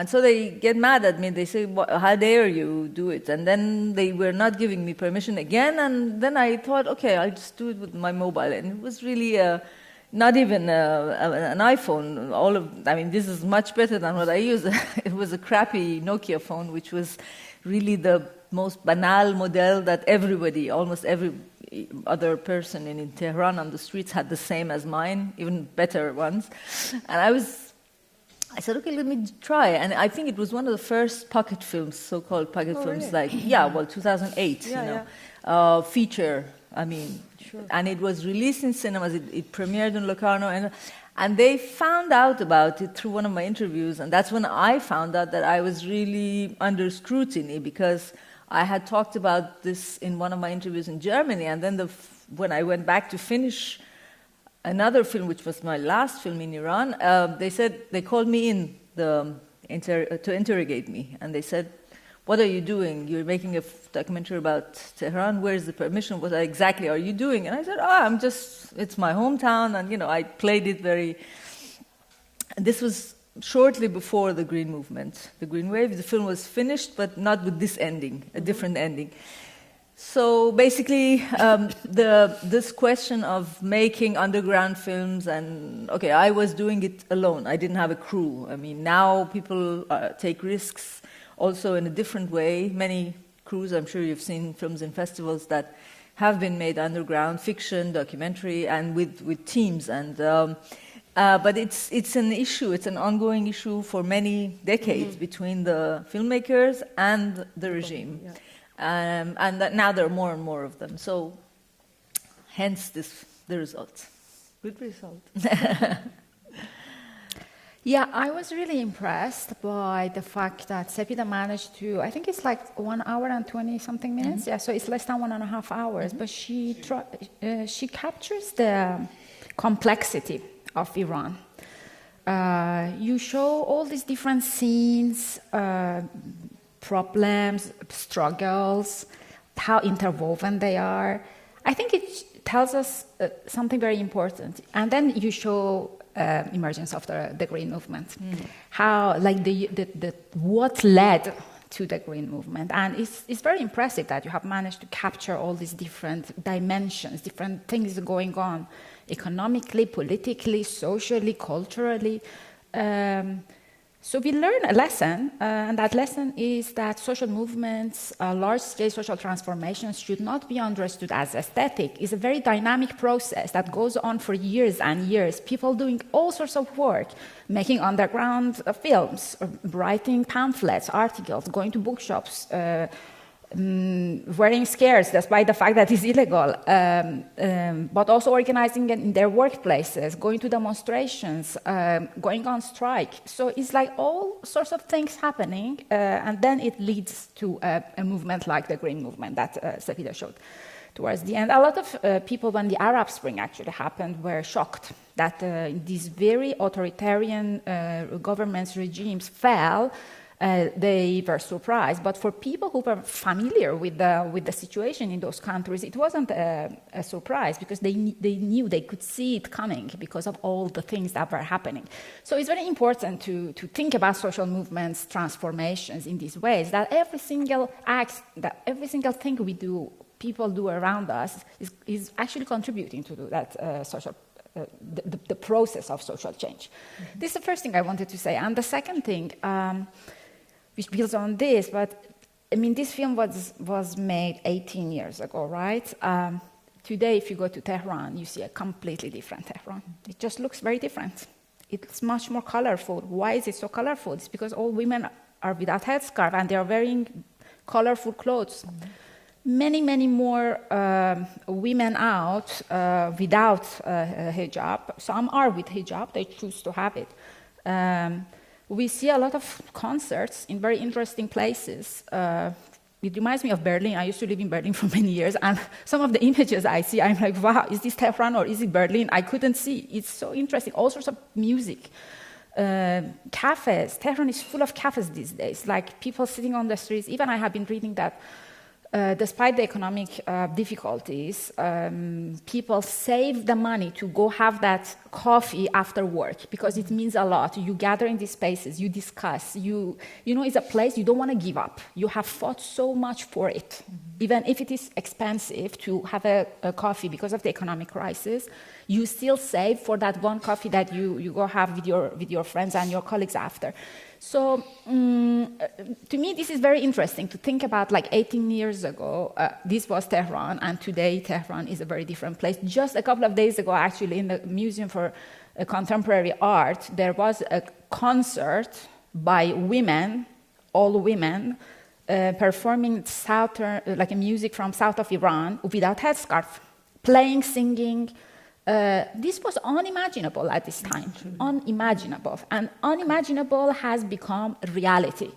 so they get mad at me. They say, how dare you do it? And then they were not giving me permission again. And then I thought, okay, I'll just do it with my mobile. And it was really not even an iPhone. This is much better than what I use. It was a crappy Nokia phone, which was really the most banal model that everybody, almost every other person in Tehran on the streets had the same as mine, even better ones. And I said, okay, let me try. And I think it was one of the first pocket films, so-called pocket films, really? 2008, feature, Sure. And it was released in cinemas. It premiered in Locarno, and they found out about it through one of my interviews, and that's when I found out that I was really under scrutiny, because I had talked about this in one of my interviews in Germany, and then when I went back to finish another film, which was my last film in Iran, they called me in to interrogate me, and they said, what are you doing? You're making a documentary about Tehran. Where's the permission? What exactly are you doing? And I said, it's my hometown, and I played it very. And this was shortly before the Green Movement, the Green Wave. The film was finished, but not with this ending, a different ending. So basically, this question of making underground films, and I was doing it alone. I didn't have a crew. Now people take risks. Also in a different way. Many crews, I'm sure you've seen films in festivals that have been made underground, fiction, documentary, and with teams. And but it's an issue. It's an ongoing issue for many decades between the filmmakers and the regime, and that now there are more and more of them. So, hence the result. Good result. Yeah, I was really impressed by the fact that Sepideh managed to, I think it's like 1 hour and 20-something minutes. Yeah, so it's less than 1.5 hours. But she captures the complexity of Iran. You show all these different scenes, problems, struggles, how interwoven they are. I think it tells us something very important. And then you show emergence of the Green Movement, how like what led to the Green Movement, and it's very impressive that you have managed to capture all these different dimensions, different things going on, economically, politically, socially, culturally. So we learn a lesson, and that lesson is that social movements, large-scale social transformations should not be understood as aesthetic. It's a very dynamic process that goes on for years and years. People doing all sorts of work, making underground films, writing pamphlets, articles, going to bookshops, wearing skirts despite the fact that it's illegal, but also organizing in their workplaces, going to demonstrations, going on strike. So it's like all sorts of things happening, and then it leads to a movement like the Green Movement that Sepideh showed towards the end. A lot of people, when the Arab Spring actually happened, were shocked that these very authoritarian governments, regimes fell. They were surprised, but for people who were familiar with the situation in those countries, it wasn't a surprise because they knew, they could see it coming because of all the things that were happening. So it's very important to think about social movements, transformations in these ways, that every single act, that every single thing we do, people do around us, is actually contributing to that social the process of social change. Mm-hmm. This is the first thing I wanted to say. And the second thing, which builds on this, but I mean, this film was made 18 years ago, right? Today, if you go to Tehran, you see a completely different Tehran. It just looks very different. It's much more colorful. Why is it so colorful? It's because all women are without headscarf and they are wearing colorful clothes. Mm-hmm. Many, many more women out without hijab. Some are with hijab, they choose to have it. We see a lot of concerts in very interesting places. It reminds me of Berlin. I used to live in Berlin for many years, and some of the images I see, I'm like, wow, is this Tehran or is it Berlin? I couldn't see. It's so interesting. All sorts of music. Cafes. Tehran is full of cafes these days, like people sitting on the streets. Even I have been reading that despite the economic difficulties, people save the money to go have that coffee after work because it means a lot. You gather in these spaces, you discuss, you know, it's a place you don't want to give up. You have fought so much for it. Mm-hmm. Even if it is expensive to have a coffee because of the economic crisis, you still save for that one coffee that you go have with your friends and your colleagues after. So to me, this is very interesting to think about, like 18 years ago, this was Tehran, and today Tehran is a very different place. Just a couple of days ago, actually, in the Museum for Contemporary Art, there was a concert by women, all women, performing like music from south of Iran without headscarf, playing, singing. This was unimaginable at this time, unimaginable. And unimaginable has become reality.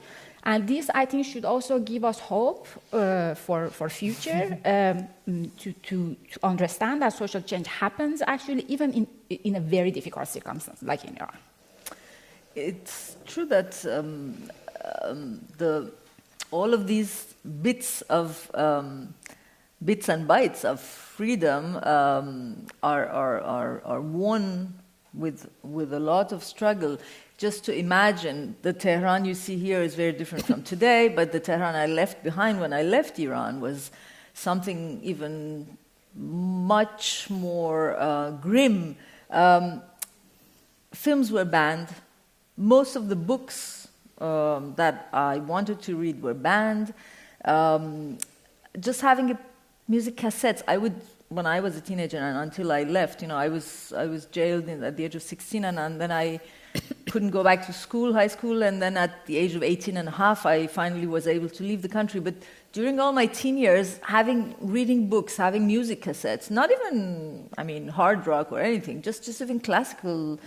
And this, I think, should also give us hope for future, to understand that social change happens, actually, even in a very difficult circumstance, like in Iran. It's true that all of these bits and bytes of freedom are won with a lot of struggle. Just to imagine, the Tehran you see here is very different from today, but the Tehran I left behind when I left Iran was something even much more grim. Films were banned. Most of the books that I wanted to read were banned. Just having music cassettes, when I was a teenager and until I left, I was jailed at the age of 16, and then I couldn't go back to school, high school, and then at the age of 18 and a half, I finally was able to leave the country. But during all my teen years, reading books, having music cassettes, not even, hard rock or anything, just even classical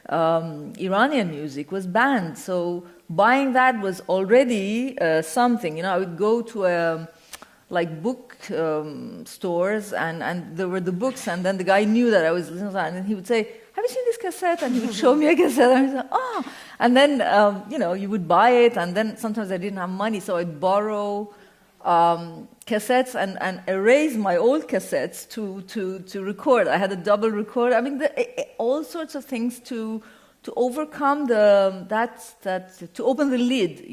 Iranian music was banned. So buying that was already something. I would go to book stores, and there were the books, and then the guy knew that I was listening to that, and he would say, "Have you seen this cassette?" And he would show me a cassette, and I would say, "Oh!" And then you would buy it, and then sometimes I didn't have money, so I'd borrow cassettes and erase my old cassettes to record. I had a double recorder. I mean, all sorts of things to overcome to open the lid,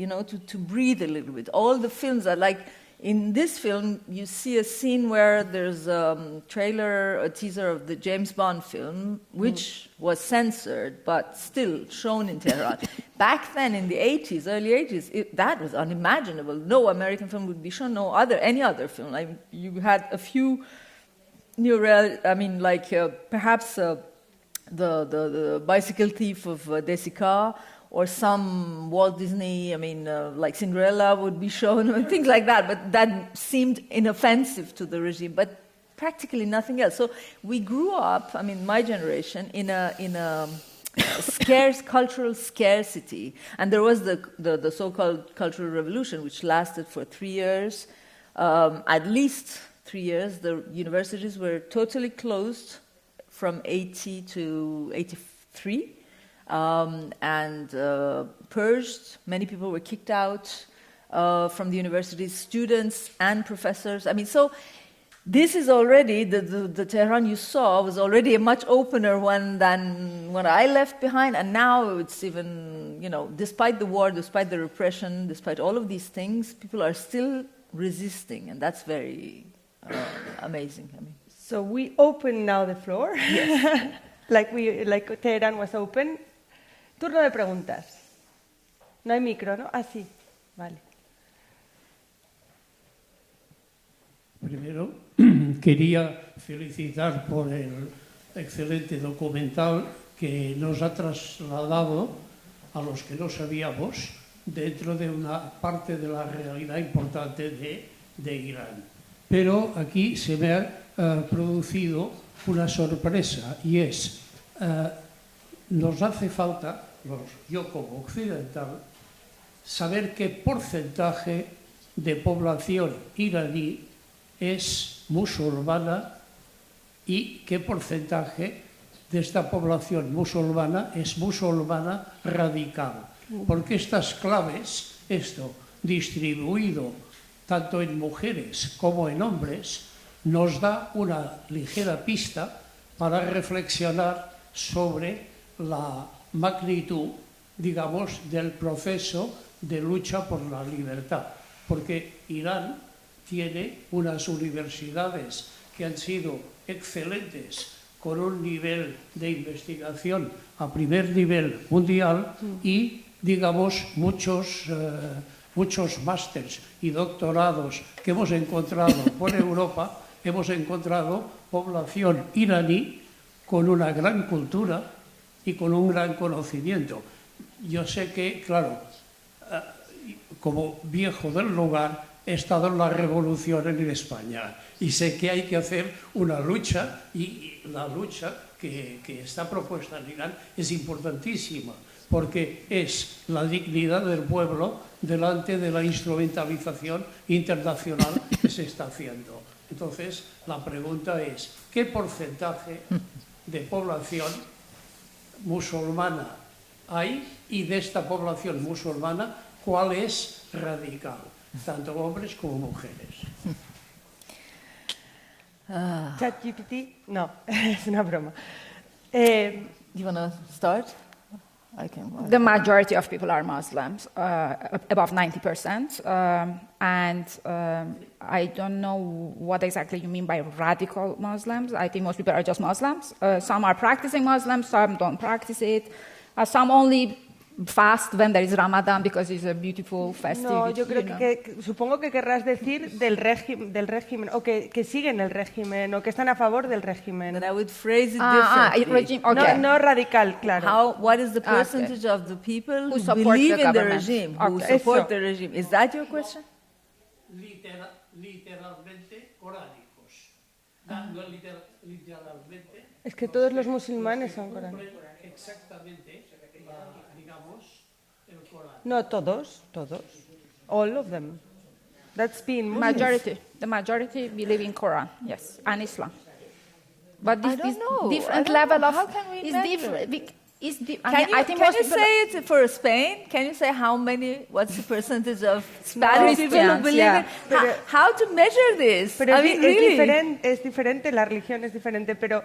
to breathe a little bit. All the films are like. In this film, you see a scene where there's a teaser of the James Bond film, which was censored, but still shown in Tehran. Back then, in the 80s, early 80s, that was unimaginable. No American film would be shown, any other film. You had a few perhaps the Bicycle Thief of Desica, or some Walt Disney, like Cinderella would be shown, things like that. But that seemed inoffensive to the regime, but practically nothing else. So we grew up, my generation, in a scarce cultural scarcity. And there was the so-called Cultural Revolution, which lasted for 3 years, at least 3 years. The universities were totally closed from 80 to 83. And purged. Many people were kicked out from the universities, students and professors. So this is already, the Tehran you saw was already a much opener one than what I left behind. And now it's even, despite the war, despite the repression, despite all of these things, people are still resisting. And that's very amazing. So we open now the floor. Yes. like Tehran was open. Turno de preguntas. No hay micro, ¿no? Ah, sí. Vale. Primero, quería felicitar por el excelente documental que nos ha trasladado a los que no sabíamos dentro de una parte de la realidad importante de Irán. Pero aquí se me ha producido una sorpresa y es, nos hace falta, yo como occidental, saber qué porcentaje de población iraní es musulmana y qué porcentaje de esta población musulmana es musulmana radical. Porque estas claves, esto distribuido tanto en mujeres como en hombres, nos da una ligera pista para reflexionar sobre la magnitud, digamos, del proceso de lucha por la libertad. Porque Irán tiene unas universidades que han sido excelentes, con un nivel de investigación a primer nivel mundial y, digamos, muchos másters y doctorados que hemos encontrado por Europa, hemos encontrado población iraní con una gran cultura y con un gran conocimiento. Yo sé que, claro, como viejo del lugar, he estado en la revolución en España y sé que hay que hacer una lucha y la lucha que está propuesta en Irán es importantísima porque es la dignidad del pueblo delante de la instrumentalización internacional que se está haciendo. Entonces, la pregunta es, ¿qué porcentaje de población musulmana hay y de esta población musulmana cuál es radical? Tanto hombres como mujeres. ChatGPT, no, es una broma. You want to start? I can. The majority of people are Muslims, above 90%. I don't know what exactly you mean by radical Muslims. I think most people are just Muslims. Some are practicing Muslims, some don't practice it. Some only fast when there is Ramadan because it's a beautiful festive. No, yo creo que supongo que querrás decir del régimen, o que siguen el régimen, o que están a favor del régimen. But I would phrase it differently. Okay. No radical, claro. What is the percentage of the people who support believe the in the government? regime, who support the regime? Is that your question? Literalmente coránicos. No literalmente. Es que todos los musulmanes son Corán. Exactamente, digamos, el Corán. No, todos. All of them. That's being Muslims. The majority believe in Quran, yes, and Islam. But I this don't know. different I don't level know. of How can we measure it? I Can you say it for Spain? Can you say what's the percentage of Spanish people who Christians, believe yeah. it? How to measure this? Pero I mean, really. es diferente, la religión es diferente, pero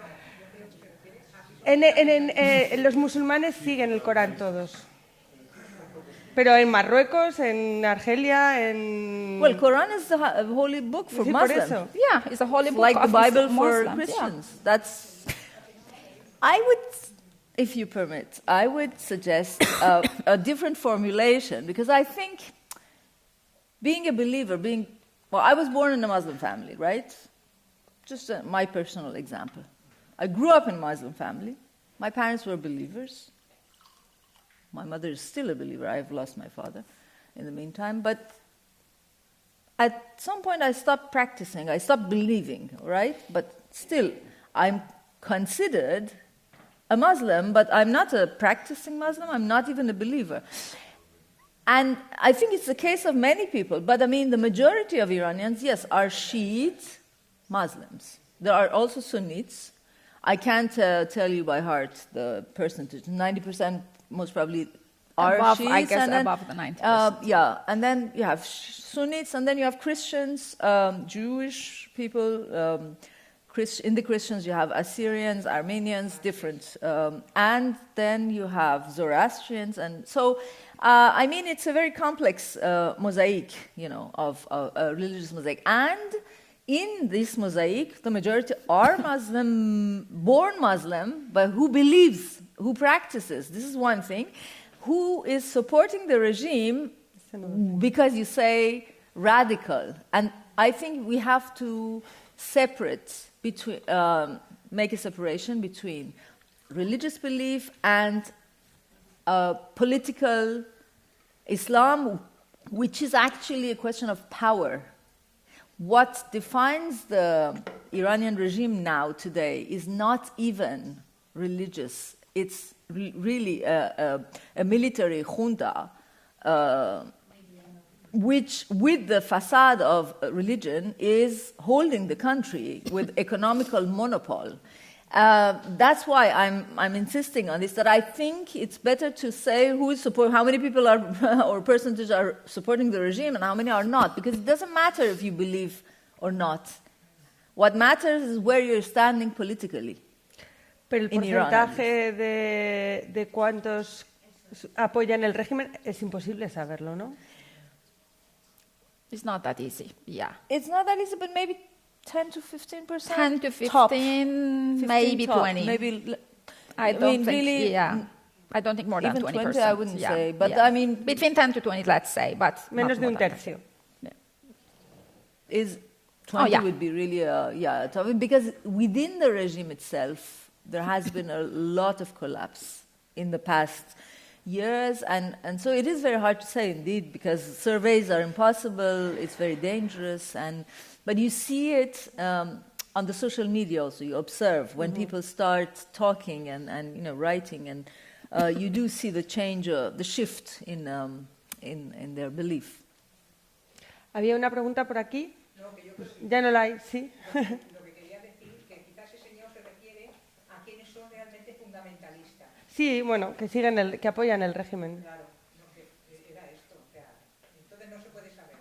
los musulmanes siguen el Corán todos. Pero en Marruecos, en Argelia, en... Well, Quran is the holy book for Sí, por Muslims. eso. Yeah, it's a holy book Like the of Bible for Muslims, Christians. That's. I would, if you permit, I would suggest a different formulation, because I think being a believer, I was born in a Muslim family, right? Just my personal example. I grew up in a Muslim family. My parents were believers. My mother is still a believer. I've lost my father in the meantime. But at some point I stopped practicing. I stopped believing, right? But still, I'm considered a Muslim, but I'm not a practicing Muslim. I'm not even a believer. And I think it's the case of many people. But I mean, the majority of Iranians, yes, are Shiite Muslims. There are also Sunnis. I can't tell you by heart the percentage. 90% most probably are above, Shiites. I guess and then, above the 90%. Yeah, and then you have Sunnis, and then you have Christians, Jewish people. In the Christians, you have Assyrians, Armenians, different. And then you have Zoroastrians. And so, I mean, it's a very complex mosaic, of a religious mosaic. And in this mosaic, the majority are Muslim, born Muslim, but who believes, who practices. This is one thing. Who is supporting the regime because you say radical. And I think we have to make a separation between religious belief and political Islam, which is actually a question of power. What defines the Iranian regime now today is not even religious. It's really a military junta, which, with the facade of religion, is holding the country with economical monopole. That's why I'm insisting on this, that I think it's better to say how many people are or percentage are supporting the regime and how many are not, because it doesn't matter if you believe or not. What matters is where you're standing politically. Pero el porcentaje de cuántos apoyan el régimen es imposible saberlo, ¿no? It's not that easy, yeah. It's not that easy, but maybe 10 to 15%? 10 to 15, top. maybe top. 20. Maybe, I don't think, really, yeah. I don't think more than 20%. 20, I wouldn't say, but yeah. I mean... Between 10 to 20, let's say, but menos de un tercio. Is 20 would be really tough, because within the regime itself, there has been a lot of collapse in the past years, and so it is very hard to say, indeed, because surveys are impossible, it's very dangerous, but you see it on the social media also. You observe when people start talking and writing, and you do see the change, the shift in their belief. Había una pregunta por aquí. Ya no la hay, sí. Lo que quería decir, que quizás ese señor se refiere a quienes son realmente fundamentalistas. Sí, bueno, que apoyan el régimen. Claro, era esto, o sea, entonces no se puede saber.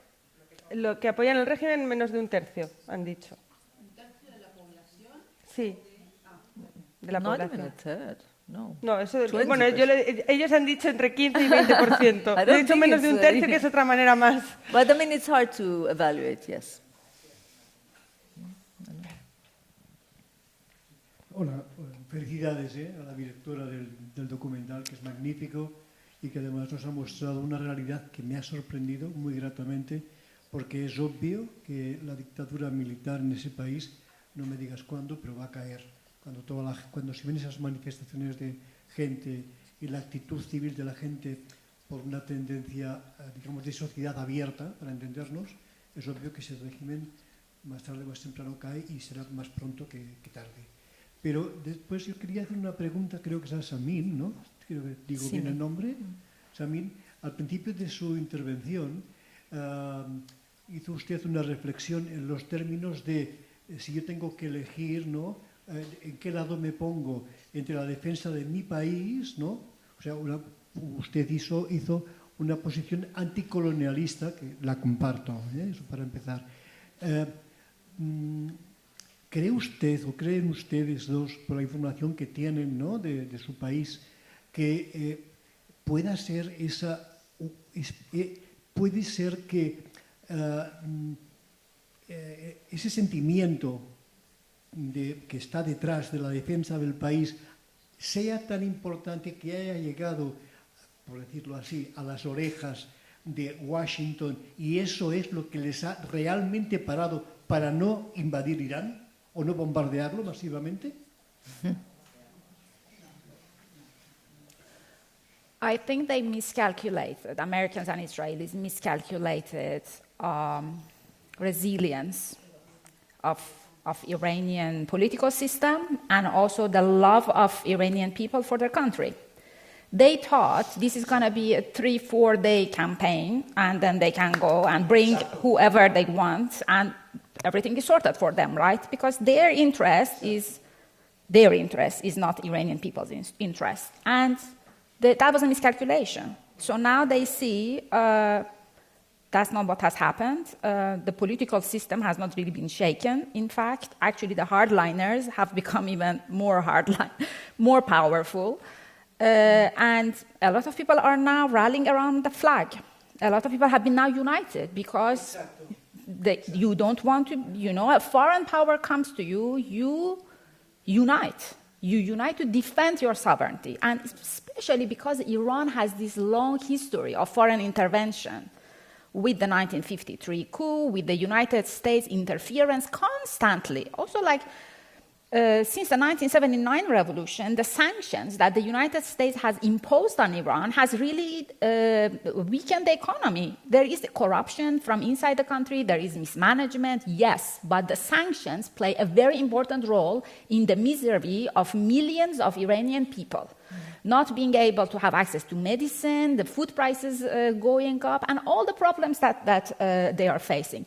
Lo que apoyan el régimen, menos de un tercio, han dicho. ¿Un tercio de la población? Sí, de la población. Not even a third. No. No, eso, 20%. bueno, ellos han dicho entre 15 y 20%. He dicho menos de un tercio, que es otra manera más. But I mean, it's hard to evaluate, yes. Hola, felicidades a la directora del documental, que es magnífico y que además nos ha mostrado una realidad que me ha sorprendido muy gratamente, porque es obvio que la dictadura militar en ese país, no me digas cuándo, pero va a caer. Cuando se ven esas manifestaciones de gente y la actitud civil de la gente por una tendencia, digamos, de sociedad abierta, para entendernos, es obvio que ese régimen más tarde, más temprano cae y será más pronto que tarde. Pero después yo quería hacer una pregunta, creo que es a Simin, ¿no? Creo que digo bien el nombre. Simin, al principio de su intervención hizo usted una reflexión en los términos de si yo tengo que elegir, ¿no? ¿En qué lado me pongo? Entre la defensa de mi país, ¿no? O sea, usted hizo una posición anticolonialista, que la comparto, eso para empezar. ¿Cree usted o creen ustedes dos, por la información que tienen, ¿no? de su país, que pueda ser puede ser que ese sentimiento que está detrás de la defensa del país sea tan importante que haya llegado, por decirlo así, a las orejas de Washington, y eso es lo que les ha realmente parado para no invadir Irán o no bombardearlo masivamente? I think they miscalculated, Americans and Israelis miscalculated resilience of Iranian political system and also the love of Iranian people for their country. They thought this is going to be a 3-4 day campaign, and then they can go and bring whoever they want, and everything is sorted for them, right? Because their interest is not Iranian people's interest. And that was a miscalculation. So now they see that's not what has happened. The political system has not really been shaken. In fact, actually the hardliners have become even more more powerful. And a lot of people are now rallying around the flag. A lot of people have been now united because you don't want to, a foreign power comes to you, you unite. You unite to defend your sovereignty. And especially because Iran has this long history of foreign intervention with the 1953 coup, with the United States interference constantly. Also, since the 1979 revolution, the sanctions that the United States has imposed on Iran has really weakened the economy. There is corruption from inside the country, there is mismanagement, yes, but the sanctions play a very important role in the misery of millions of Iranian people. Not being able to have access to medicine, the food prices going up, and all the problems that they are facing.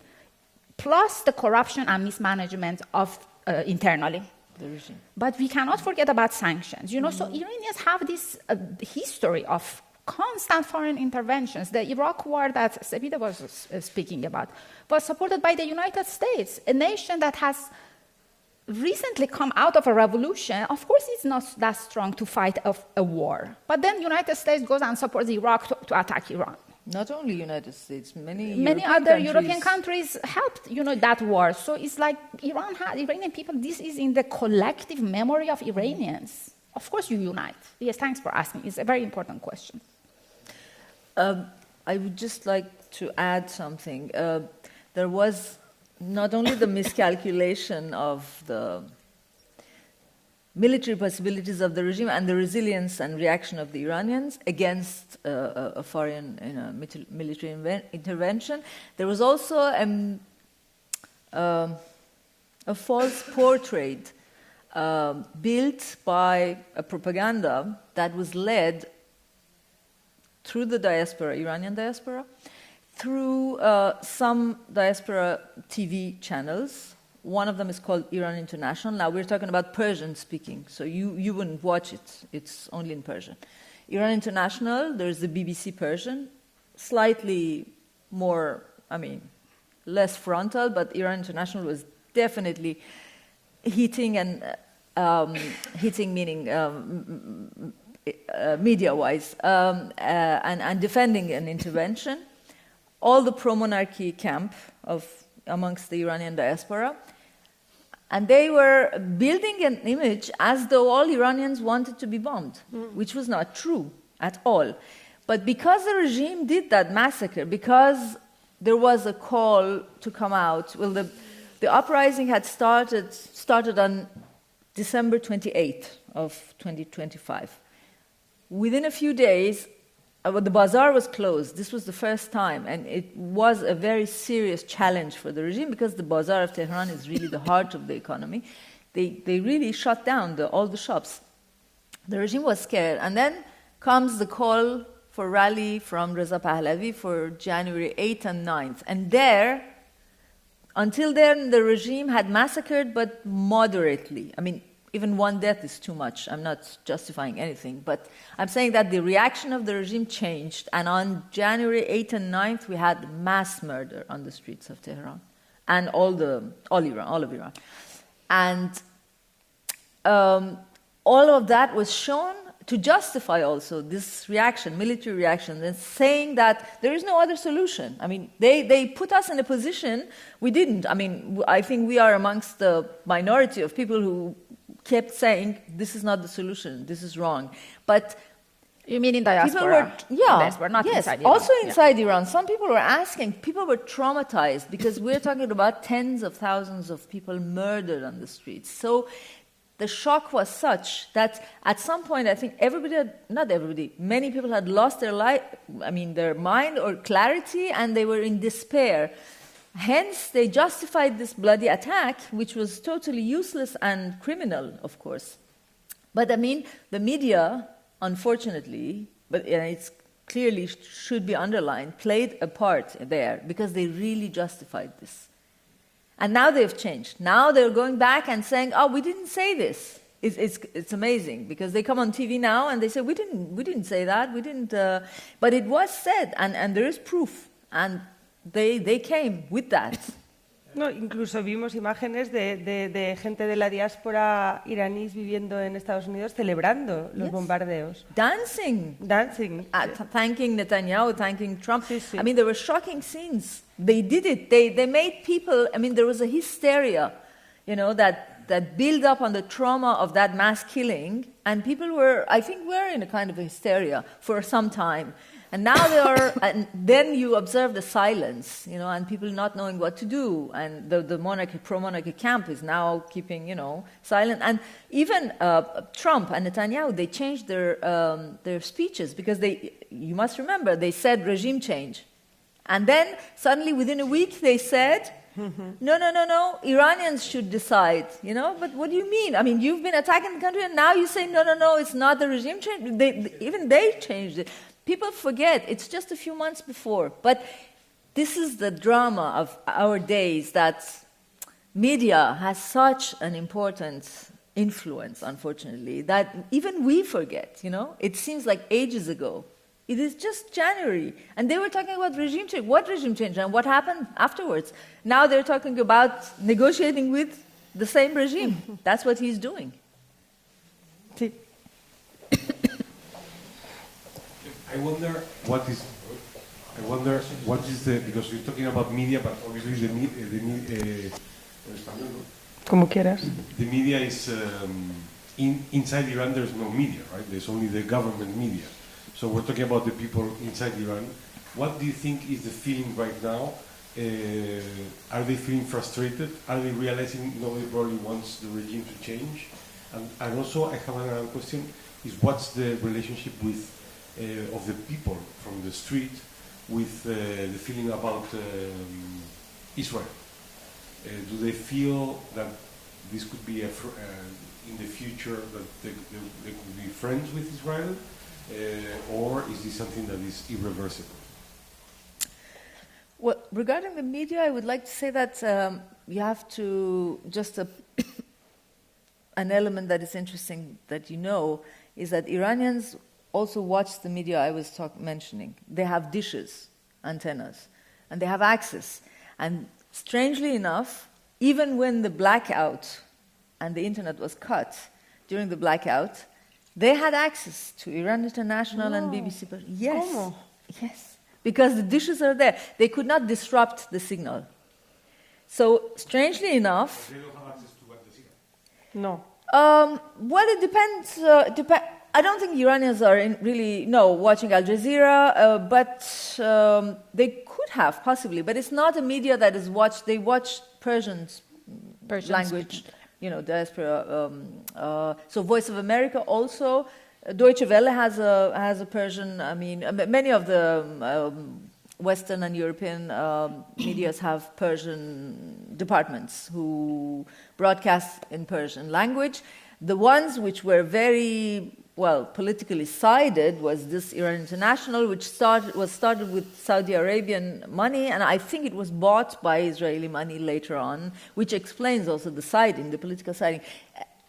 Plus the corruption and mismanagement of internally. The regime. But we cannot forget about sanctions. So Iranians have this history of constant foreign interventions. The Iraq war that Sepideh was speaking about was supported by the United States, a nation that has recently come out of a revolution. Of course, it's not that strong to fight a war. But then the United States goes and supports Iraq to attack Iran. Not only United States, many other European countries helped, that war. So it's like Iranian people, this is in the collective memory of Iranians. Of course you unite. Yes, thanks for asking. It's a very important question. I would just like to add something. There was not only the miscalculation of the military possibilities of the regime and the resilience and reaction of the Iranians against a foreign military intervention. There was also a false portrait built by a propaganda that was led through the diaspora, Iranian diaspora, through some diaspora TV channels. One of them is called Iran International. Now we're talking about Persian speaking, so you wouldn't watch it. It's only in Persian. Iran International, there's the BBC Persian, slightly more, less frontal, but Iran International was definitely hitting meaning media-wise, and defending an intervention. All the pro-monarchy camp amongst the Iranian diaspora. And they were building an image as though all Iranians wanted to be bombed, which was not true at all. But because the regime did that massacre, because there was a call to come out, the uprising had started on December 28th of 2025. Within a few days, the bazaar was closed. This was the first time, and it was a very serious challenge for the regime because the bazaar of Tehran is really the heart of the economy. They really shut down all the shops. The regime was scared, and then comes the call for rally from Reza Pahlavi for January 8th and 9th. And there, until then, the regime had massacred, but moderately. I mean, even one death is too much. I'm not justifying anything, but I'm saying that the reaction of the regime changed, and on January 8th and 9th, we had mass murder on the streets of Tehran and all of Iran. And all of that was shown to justify also this reaction, military reaction, and saying that there is no other solution. I mean, they put us in a position we didn't. I mean, I think we are amongst the minority of people who kept saying, this is not the solution, this is wrong. But you mean in diaspora? Diaspora, not yes, inside Iran. also inside Iran. Some people were asking, people were traumatized because we're talking about tens of thousands of people murdered on the streets. So the shock was such that at some point, I think many people had lost their their mind or clarity, and they were in despair. Hence, they justified this bloody attack, which was totally useless and criminal, of course. But I mean, the media, unfortunately, but it's clearly should be underlined, played a part there because they really justified this. And now they've changed. Now they're going back and saying, "Oh, we didn't say this." It's amazing because they come on TV now and they say, "We didn't say that. We didn't." But it was said, and there is proof. And they came with that. No, incluso vimos imágenes de gente de la diáspora iraníes viviendo en Estados Unidos celebrando los bombardeos. Dancing. Thanking Netanyahu, thanking Trump. Sí, sí. I mean, there were shocking scenes. They did it. They made people, I mean, there was a hysteria, that built up on the trauma of that mass killing. And people were in a kind of a hysteria for some time. And now they are, and then you observe the silence, and people not knowing what to do. And the pro-monarchy camp is now keeping, silent. And even Trump and Netanyahu, they changed their speeches because you must remember, they said regime change. And then suddenly within a week they said, no, Iranians should decide, But what do you mean? I mean, you've been attacking the country and now you say, no, it's not the regime change. They changed it. People forget, it's just a few months before. But this is the drama of our days, that media has such an important influence, unfortunately, that even we forget, It seems like ages ago. It is just January. And they were talking about regime change. What regime change? And what happened afterwards? Now they're talking about negotiating with the same regime. That's what he's doing. Sí. I wonder what is because you're talking about media, but obviously Como quieras. The media is inside Iran. There's no media, right? There's only the government media. So we're talking about the people inside Iran. What do you think is the feeling right now? Are they feeling frustrated? Are they realizing nobody probably wants the regime to change? And also, I have another question: is what's the relationship with of the people from the street with the feeling about Israel? Do they feel that this could be in the future that they could be friends with Israel, or is this something that is irreversible? Well, regarding the media, I would like to say that you have to an element that is interesting that is that Iranians also watch the media I was mentioning. They have dishes, antennas, and they have access. And strangely enough, even when the blackout and the internet was cut during the blackout, they had access to Iran International and BBC. Yes. ¿Cómo? Yes. Because the dishes are there. They could not disrupt the signal. So, strangely enough... They don't have access to what the signal? No. Well, it depends. I don't think Iranians are watching Al Jazeera, but they could have, possibly. But it's not a media that is watched. They watch Persian language, diaspora. So Voice of America also Deutsche Welle has a Persian. I mean, many of the Western and European medias have Persian departments who broadcast in Persian language. The ones which were very politically sided was this Iran International, which was started with Saudi Arabian money, and I think it was bought by Israeli money later on, which explains also the siding, the political siding.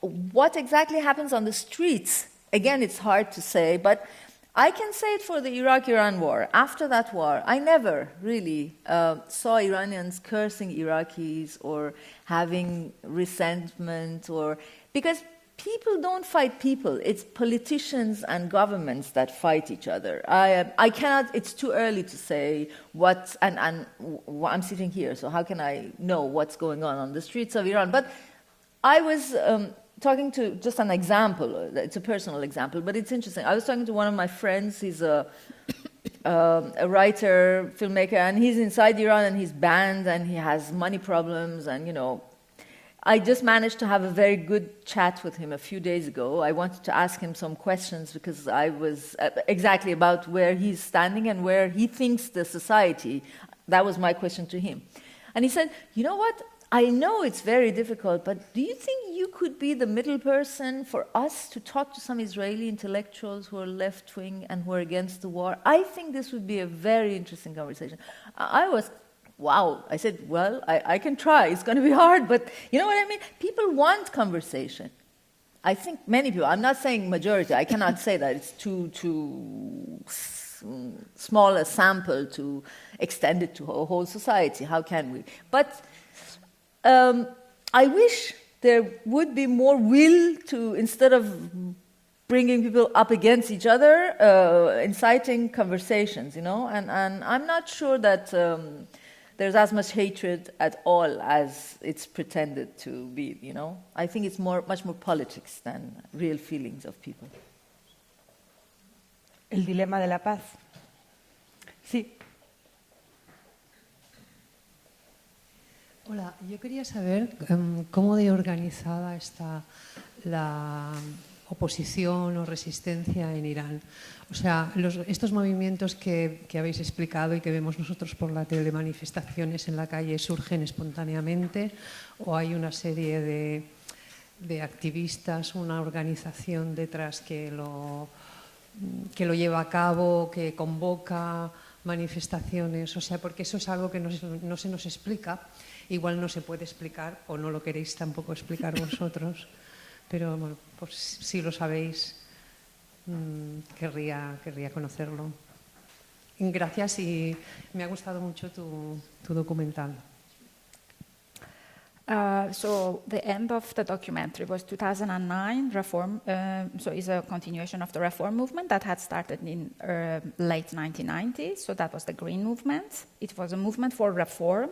What exactly happens on the streets? Again, it's hard to say, but I can say it for the Iraq-Iran war. After that war, I never really saw Iranians cursing Iraqis or having resentment, because people don't fight people. It's politicians and governments that fight each other. I cannot, it's too early to say what, and I'm sitting here, so how can I know what's going on the streets of Iran? But I was talking to, just an example, it's a personal example, but it's interesting. I was talking to one of my friends, he's a writer, filmmaker, and he's inside Iran and he's banned and he has money problems and, I just managed to have a very good chat with him a few days ago. I wanted to ask him some questions because I was exactly about where he's standing and where he thinks the society. That was my question to him. And he said, you know what? I know it's very difficult, but do you think you could be the middle person for us to talk to some Israeli intellectuals who are left-wing and who are against the war? I think this would be a very interesting conversation. I was wow. I said, well, I can try. It's going to be hard, but you know what I mean? People want conversation. I think many people, I'm not saying majority, I cannot say that. It's too small a sample to extend it to a whole society. How can we? But I wish there would be more will to, instead of bringing people up against each other, inciting conversations, and I'm not sure that there's as much hatred at all as it's pretended to be, I think it's much more politics than real feelings of people. El dilema de la paz. Sí. Hola, yo quería saber cómo de organizada está la oposición o resistencia en Irán. O sea, estos movimientos que habéis explicado y que vemos nosotros por la tele, manifestaciones en la calle, ¿surgen espontáneamente o hay una serie de activistas, una organización detrás que lo lleva a cabo, que convoca manifestaciones? O sea, porque eso es algo que no se nos explica. Igual no se puede explicar o no lo queréis tampoco explicar vosotros. Pero bueno, pues si lo sabéis, querría conocerlo. Gracias y me ha gustado mucho tu documental. So the end of the documentary was 2009, Reform. So it's a continuation of the Reform movement that had started in late 1990s. So that was the Green Movement. It was a movement for reform.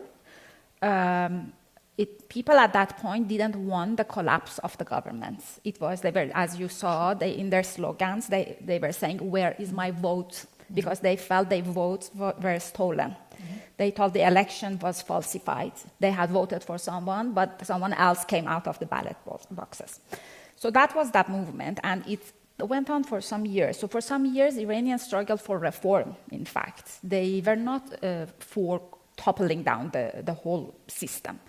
People at that point didn't want the collapse of the governments. They were, as you saw, in their slogans, they were saying, "Where is my vote?" Because they felt their votes were stolen. Mm-hmm. They thought the election was falsified. They had voted for someone, but someone else came out of the ballot boxes. So that was that movement, and it went on for some years. So for some years, Iranians struggled for reform, in fact. They were not for toppling down the whole system.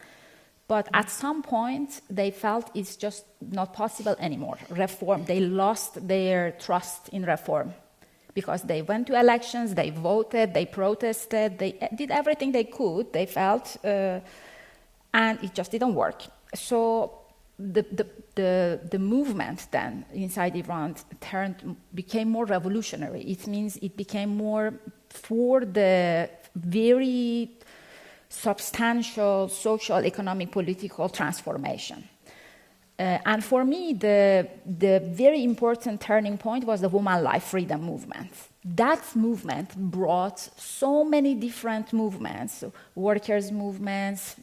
But at some point, they felt it's just not possible anymore. Reform, they lost their trust in reform because they went to elections, they voted, they protested, they did everything they could, they felt, and it just didn't work. So the movement then inside Iran became more revolutionary. It means it became more for the very substantial social, economic, political transformation. And for me, the very important turning point was the woman life freedom movement. That movement brought so many different movements, workers' movements,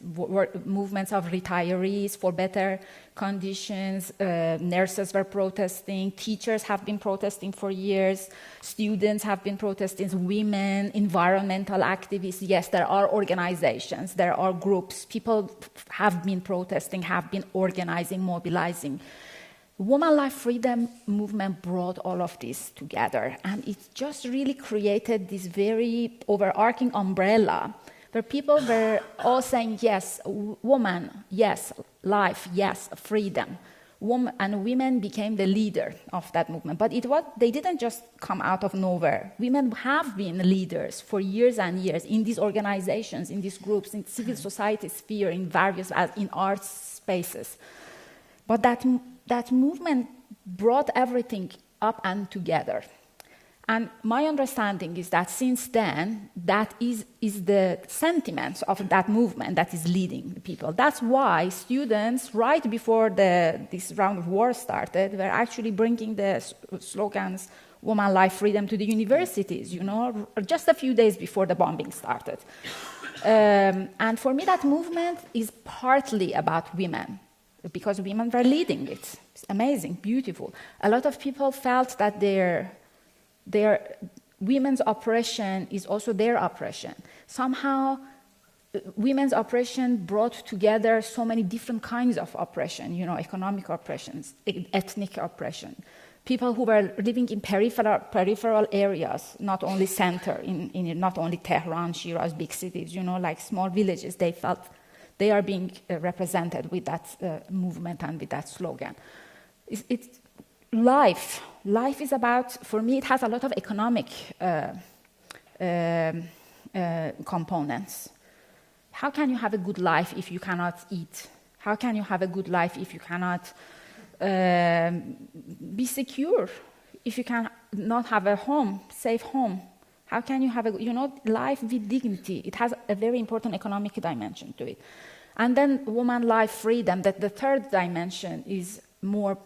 movements of retirees for better conditions, nurses were protesting, teachers have been protesting for years, students have been protesting, women, environmental activists. Yes, there are organizations, there are groups, people have been protesting, have been organizing, mobilizing. Woman Life Freedom movement brought all of this together, and it just really created this very overarching umbrella where people were all saying, yes, woman, yes, life, yes, freedom. And women became the leader of that movement. But they didn't just come out of nowhere. Women have been leaders for years and years in these organizations, in these groups, in civil society sphere, in various, in arts spaces. But that movement brought everything up and together. And my understanding is that since then, that is the sentiment of that movement that is leading the people. That's why students, right before this round of war started, were actually bringing the slogans, Woman, Life, Freedom, to the universities, just a few days before the bombing started. And for me, that movement is partly about women, because women were leading it. It's amazing, beautiful. A lot of people felt that their women's oppression is also their oppression. Somehow, women's oppression brought together so many different kinds of oppression, economic oppressions, ethnic oppression. People who were living in peripheral areas, not only center, in not only Tehran, Shiraz, big cities, like small villages, they felt they are being represented with that movement and with that slogan. It's life. Life is about, for me, it has a lot of economic components. How can you have a good life if you cannot eat? How can you have a good life if you cannot be secure? If you can not have a home, safe home? How can you have life with dignity? It has a very important economic dimension to it. And then woman, life, freedom, that the third dimension is more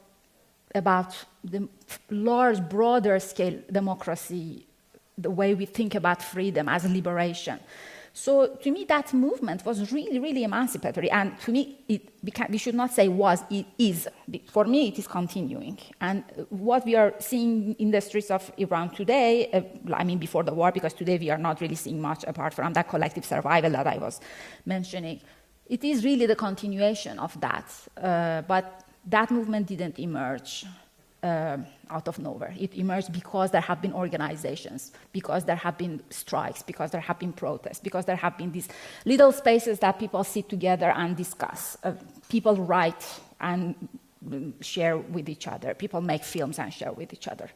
about the large, broader scale democracy, the way we think about freedom as liberation. So to me, that movement was really, really emancipatory. And to me, we should not say was, it is. For me, it is continuing. And what we are seeing in the streets of Iran today, before the war, because today we are not really seeing much apart from that collective survival that I was mentioning, it is really the continuation of that. But that movement didn't emerge out of nowhere. It emerged because there have been organizations, because there have been strikes, because there have been protests, because there have been these little spaces that people sit together and discuss. People write and share with each other. People make films and share with each other.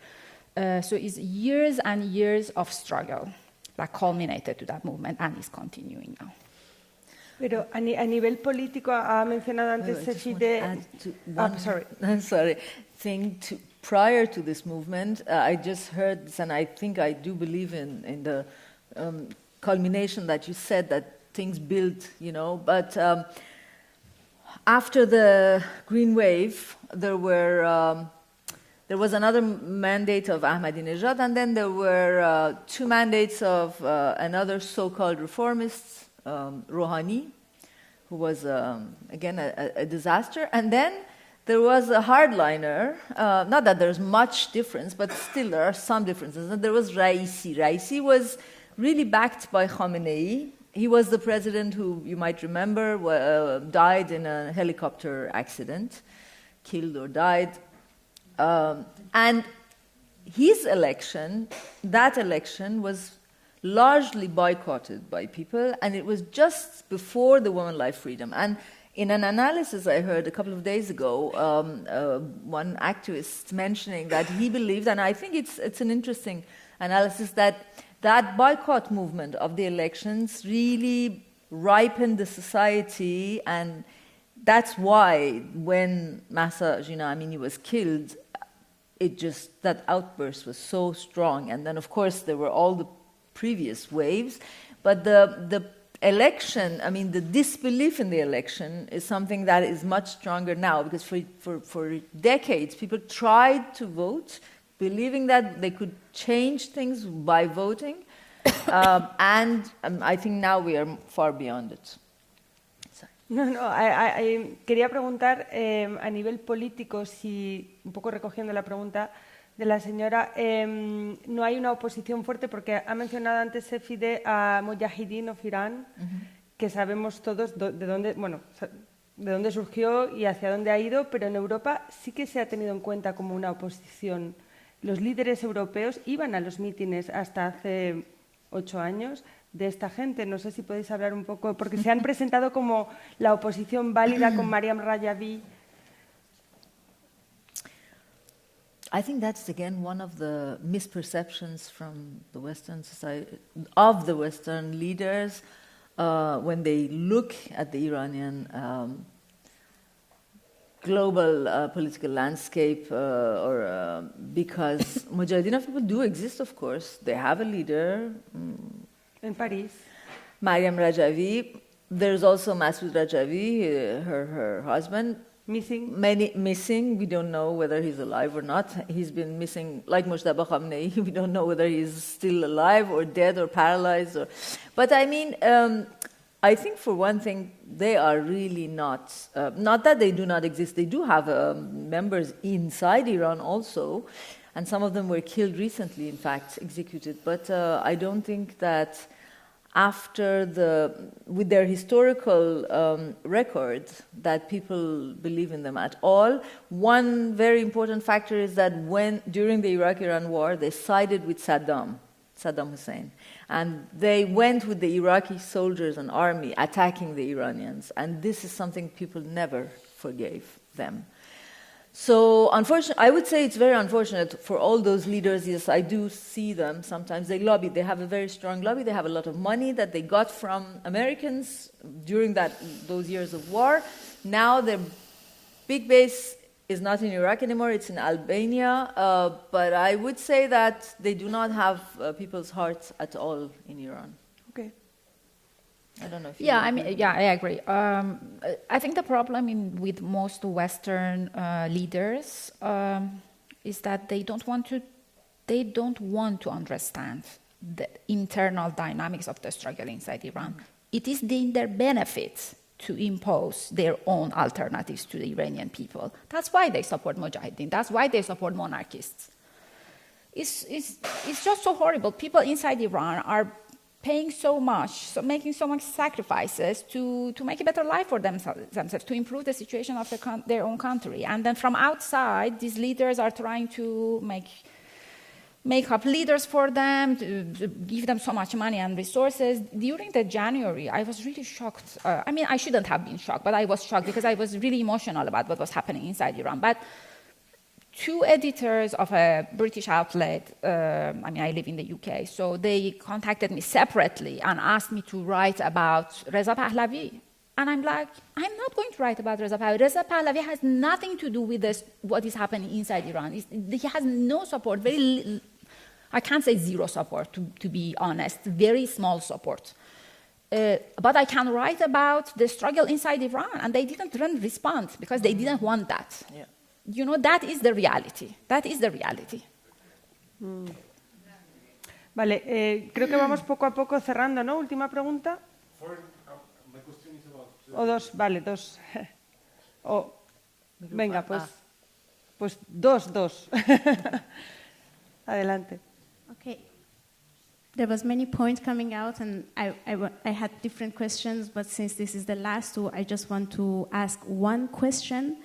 So it's years and years of struggle that culminated to that movement and is continuing now. Pero a nivel político, ha mencionado antes Sepideh... Prior to this movement, I just heard this, and I think I do believe in the culmination that you said, that things build, but after the Green Wave, there was another mandate of Ahmadinejad, and then there were two mandates of another so-called reformist, Rouhani, who was, again, a disaster. And then there was a hardliner, not that there's much difference, but still there are some differences. And there was Raisi. Raisi was really backed by Khamenei. He was the president who, you might remember, died in a helicopter accident, killed or died. And his election, that election was largely boycotted by people, and it was just before the Women, Life, Freedom. And in an analysis I heard a couple of days ago, one activist mentioning that he believed, and I think it's an interesting analysis, that boycott movement of the elections really ripened the society, and that's why when Mahsa Jina Amini was killed, that outburst was so strong. And then, of course, there were all the previous waves, but the election, the disbelief in the election is something that is much stronger now, because for decades people tried to vote, believing that they could change things by voting, and I think now we are far beyond it. Quería preguntar a nivel político, si, un poco recogiendo la pregunta de la señora, no hay una oposición fuerte, porque ha mencionado antes Sepideh a Mujahideen of Irán, que sabemos todos de dónde, de dónde surgió y hacia dónde ha ido, pero en Europa sí que se ha tenido en cuenta como una oposición. Los líderes europeos iban a los mítines hasta hace 8 años de esta gente. No sé si podéis hablar un poco, porque se han presentado como la oposición válida con Mariam Rajavi. I think that's again one of the misperceptions from the Western society, of the Western leaders, when they look at the Iranian global political landscape, because Mujahideen of people do exist, of course. They have a leader. En París. Mariam Rajavi. There's also Masoud Rajavi, her husband. Missing. Many missing. We don't know whether he's alive or not. He's been missing, like Mojtaba Khamenei. We don't know whether he's still alive or dead or paralyzed. But I mean, I think for one thing, they are really not that they do not exist. They do have members inside Iran also, and some of them were killed recently, in fact, executed. But I don't think that with their historical record, that people believe in them at all. One very important factor is that during the Iraq-Iran war, they sided with Saddam Hussein. And they went with the Iraqi soldiers and army attacking the Iranians. And this is something people never forgave them. So I would say it's very unfortunate for all those leaders. Yes, I do see them sometimes. They lobby. They have a very strong lobby. They have a lot of money that they got from Americans during those years of war. Now their big base is not in Iraq anymore. It's in Albania. But I would say that they do not have people's hearts at all in Iran. Okay. I don't know if I agree. I think the problem with most Western leaders is that they don't want to understand the internal dynamics of the struggle inside Iran. It is in their benefit to impose their own alternatives to the Iranian people. That's why they support Mujahideen. That's why they support monarchists. It's just so horrible. People inside Iran are paying so much, making so much sacrifices to make a better life for themselves, to improve the situation of their own country. And then from outside, these leaders are trying to make up leaders for them, to give them so much money and resources. During the January, I was really shocked. I shouldn't have been shocked, but I was shocked because I was really emotional about what was happening inside Iran. But 2 editors of a British outlet, I live in the UK, so they contacted me separately and asked me to write about Reza Pahlavi. And I'm like, I'm not going to write about Reza Pahlavi. Reza Pahlavi has nothing to do with what is happening inside Iran. He has no support, very little, I can't say zero support, to be honest, very small support. But I can write about the struggle inside Iran, and they didn't respond because they didn't want that. Yeah. That is the reality. That is the reality. Vale, creo que vamos poco a poco cerrando, ¿no? Última pregunta. O 2, vale, 2. Venga, pues 2. Adelante. Okay. There was many points coming out, and I had different questions, but since this is the last 2, I just want to ask one question.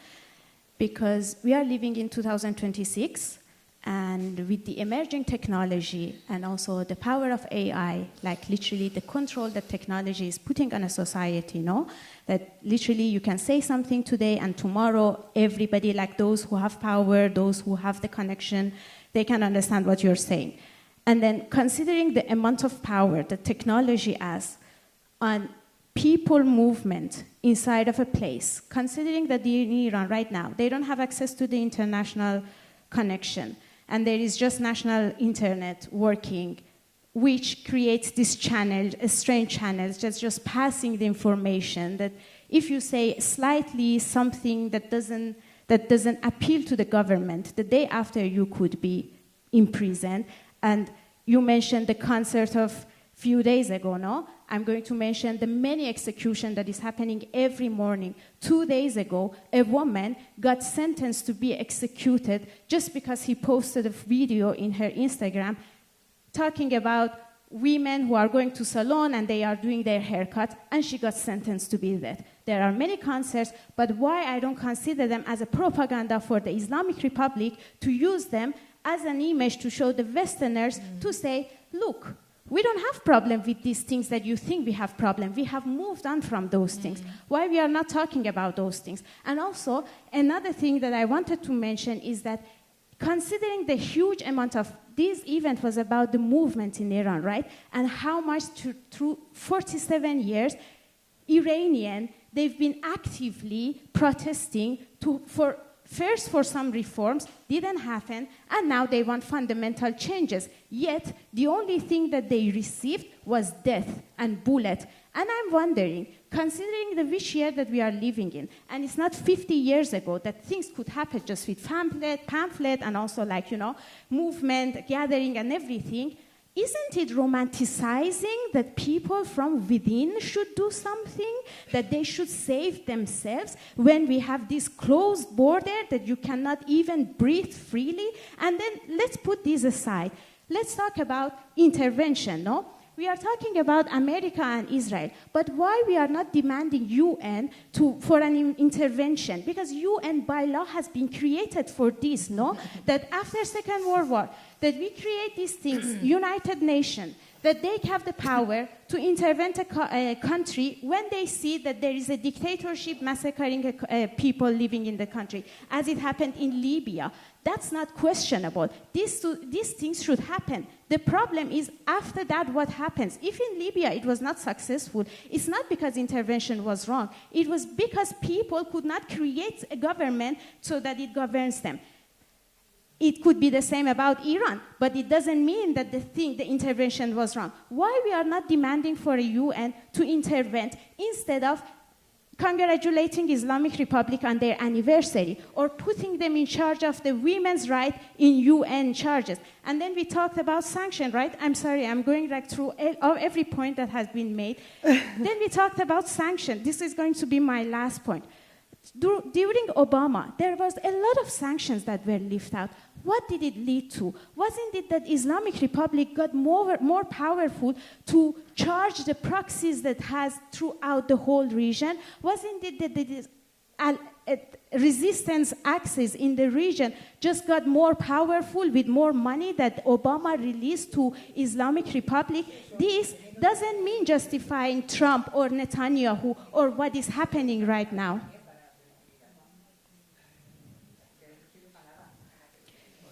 Because we are living in 2026, and with the emerging technology and also the power of AI, like literally the control that technology is putting on a society, that literally you can say something today and tomorrow everybody, like those who have power, those who have the connection, they can understand what you're saying. And then considering the amount of power that technology has on people movement inside of a place, considering that in Iran right now, they don't have access to the international connection, and there is just national internet working, which creates this channel, strange channels, just passing the information that if you say slightly something that doesn't appeal to the government, the day after you could be imprisoned. And you mentioned the concert of few days ago, no? I'm going to mention the many executions that is happening every morning. 2 days ago, a woman got sentenced to be executed just because he posted a video in her Instagram talking about women who are going to salon and they are doing their haircut, and she got sentenced to be dead. there are many concerts, but why I don't consider them as a propaganda for the Islamic Republic to use them as an image to show the Westerners to say, look, we don't have problem with these things that you think we have problem. We have moved on from those things. Why we are not talking about those things? And also, another thing that I wanted to mention is that considering the huge amount of, this event was about the movement in Iran, right? And how much through 47 years, Iranian, they've been actively protesting first for some reforms, didn't happen, and now they want fundamental changes. Yet, the only thing that they received was death and bullet. And I'm wondering, considering the wish year that we are living in, and it's not 50 years ago that things could happen just with pamphlet and also movement, gathering and everything, isn't it romanticizing that people from within should do something, that they should save themselves when we have this closed border that you cannot even breathe freely? And then let's put this aside. Let's talk about intervention, no? We are talking about America and Israel, but why we are not demanding UN for an intervention? Because UN by law has been created for this, no? That after Second World War, that we create these things, United Nations, that they have the power to intervene a country when they see that there is a dictatorship massacring people living in the country, as it happened in Libya. That's not questionable. These things should happen. The problem is, after that, what happens? If in Libya it was not successful, it's not because intervention was wrong. It was because people could not create a government so that it governs them. It could be the same about Iran, but it doesn't mean that the intervention was wrong. Why we are not demanding for a UN to intervene instead of congratulating Islamic Republic on their anniversary or putting them in charge of the women's right in UN charges? And then we talked about sanction, right? I'm sorry, I'm going through every point that has been made. Then we talked about sanction. This is going to be my last point. During Obama, there was a lot of sanctions that were lifted out. What did it lead to? Wasn't it that Islamic Republic got more powerful to charge the proxies that has throughout the whole region? Wasn't it that the resistance axis in the region just got more powerful with more money that Obama released to Islamic Republic? This doesn't mean justifying Trump or Netanyahu or what is happening right now.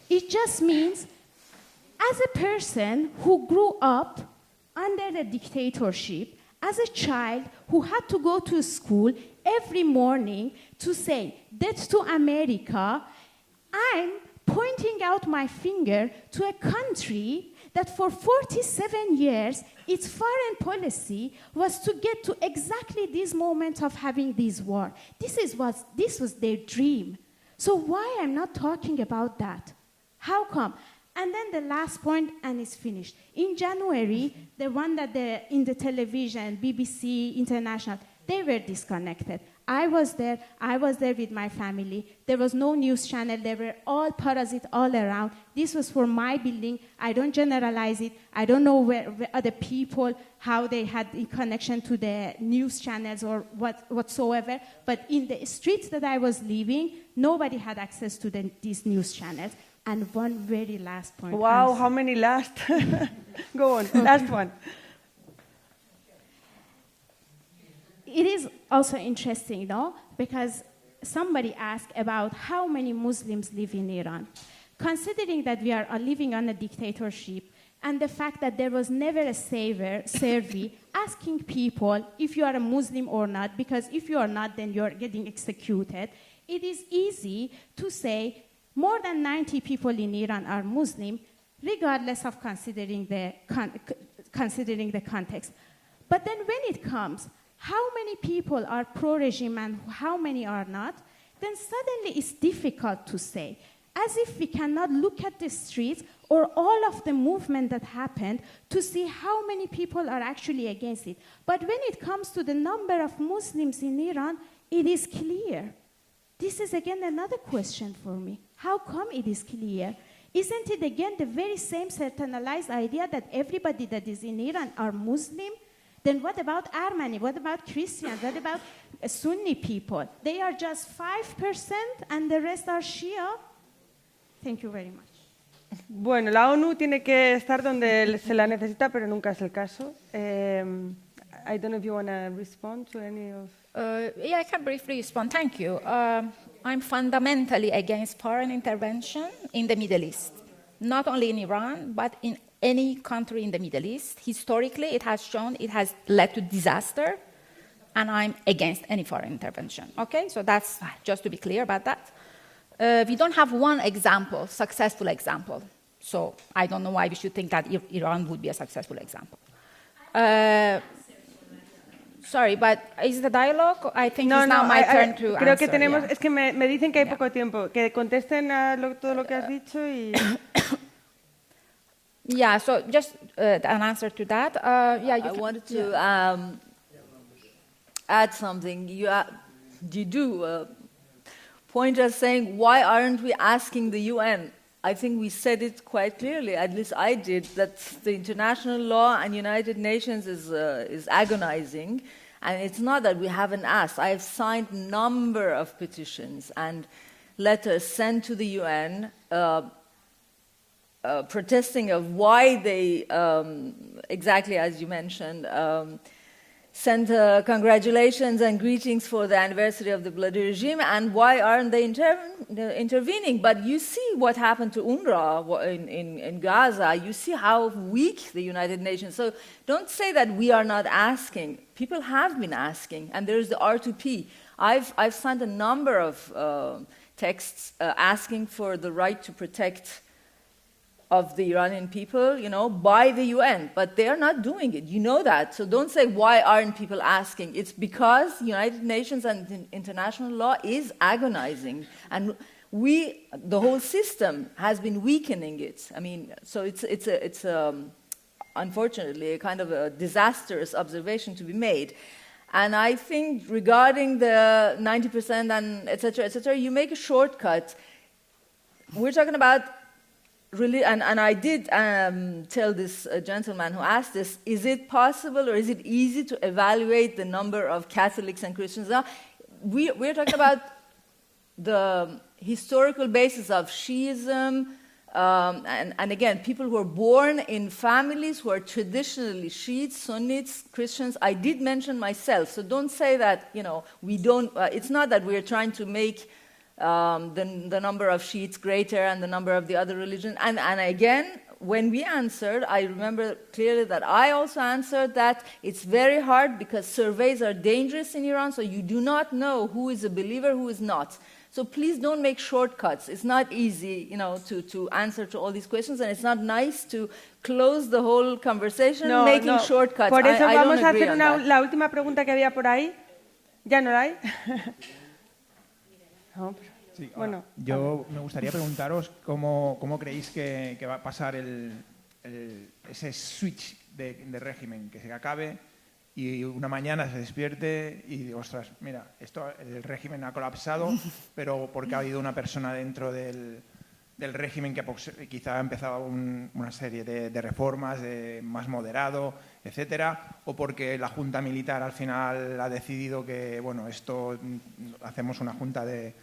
It just means, as a person who grew up under the dictatorship, as a child who had to go to school every morning to say, "Death to America," I'm pointing out my finger to a country that for 47 years, its foreign policy was to get to exactly this moment of having this war. This was their dream. So why I'm not talking about that? How come? And then the last point, and it's finished. In January, the one that in the television, BBC, International, they were disconnected. I was there with my family. There was no news channel. They were all parasites all around. This was for my building. I don't generalize it. I don't know where other people, how they had in connection to the news channels or whatsoever. But in the streets that I was living, nobody had access to these news channels. And one very last point. Wow, how many last? Go on, last one. It is also interesting, no? Because somebody asked about how many Muslims live in Iran. Considering that we are living on a dictatorship and the fact that there was never a survey asking people if you are a Muslim or not, because if you are not, then you're getting executed, it is easy to say more than 90 people in Iran are Muslim, regardless of considering the context. But then when it comes, how many people are pro-regime and how many are not, then suddenly it's difficult to say. As if we cannot look at the streets or all of the movement that happened to see how many people are actually against it. But when it comes to the number of Muslims in Iran, it is clear. This is again another question for me. How come it is clear? Isn't it again the very same centralized idea that everybody that is in Iran are Muslim? then what about Armeni? What about Christians? What about Sunni people? They are just 5% and the rest are Shia. Thank you very much. Bueno, la ONU tiene que estar donde se la necesita, pero nunca es el caso. I don't know if you want to respond to any of... Yeah, I can briefly respond. Thank you. I'm fundamentally against foreign intervention in the Middle East. Not only in Iran, but in any country in the Middle East. Historically, it has shown it has led to disaster, and I'm against any foreign intervention. Okay, so that's just to be clear about that. We don't have one example, successful example. So I don't know why we should think that Iran would be a successful example. Sorry, but is the dialogue? I think it's now my turn to creo answer. Que tenemos, yeah. Es que me dicen que hay poco tiempo. Que contesten a todo lo que has dicho y... Yeah, so just an answer to that. Yeah, I wanted to add something. You do point us saying, why aren't we asking the UN? I think we said it quite clearly, at least I did, that the international law and United Nations is agonizing, and it's not that we haven't asked. I have signed a number of petitions and letters sent to the UN protesting of why they, exactly as you mentioned, sent congratulations and greetings for the anniversary of the bloody regime, and why aren't they intervening? But you see what happened to UNRWA in Gaza. You see how weak the United Nations. So don't say that we are not asking. People have been asking, and there's the R2P. I've signed a number of texts asking for the right to protect of the Iranian people, by the UN, but they are not doing it. You know that. So don't say, why aren't people asking? It's because United Nations and international law is agonizing. And the whole system has been weakening it. I mean, so it's unfortunately a kind of a disastrous observation to be made. And I think regarding the 90% and et cetera, you make a shortcut. We're talking about really, and I did tell this gentleman who asked this, is it possible or is it easy to evaluate the number of Catholics and Christians? Now, we're talking about the historical basis of Shiism, and again, people who are born in families who are traditionally Shiites, Sunnis, Christians. I did mention myself, so don't say that, we don't, it's not that we're trying to make the number of Shiites greater and the number of the other religions. And again, when we answered, I remember clearly that I also answered that it's very hard because surveys are dangerous in Iran, so you do not know who is a believer, who is not. So please don't make shortcuts. It's not easy, to answer to all these questions, and it's not nice to close the whole conversation making shortcuts. Por eso vamos a hacer la última pregunta que había por ahí. ¿Ya no la hay? Sí, bueno, yo me gustaría preguntaros cómo creéis que va a pasar ese switch de régimen, que se acabe y una mañana se despierte y ostras, mira, el régimen ha colapsado, pero porque ha habido una persona dentro del régimen que quizá ha empezado una serie de reformas más moderado, etcétera, o porque la junta militar al final ha decidido que, bueno, esto hacemos una junta de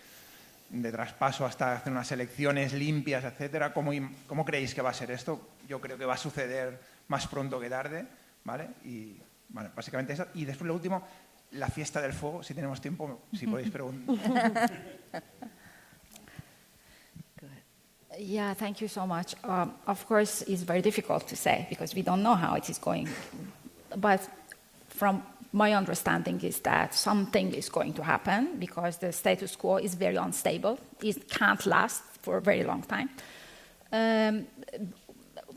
traspaso hasta hacer unas elecciones limpias, etcétera. ¿Cómo creéis que va a ser esto? Yo creo que va a suceder más pronto que tarde, ¿vale? Y bueno, básicamente eso. Y después lo último, la fiesta del fuego, si tenemos tiempo, si podéis preguntar. Yeah, thank you so much. Of course, it's very difficult to say because we don't know how it is going. But from my understanding is that something is going to happen because the status quo is very unstable. It can't last for a very long time.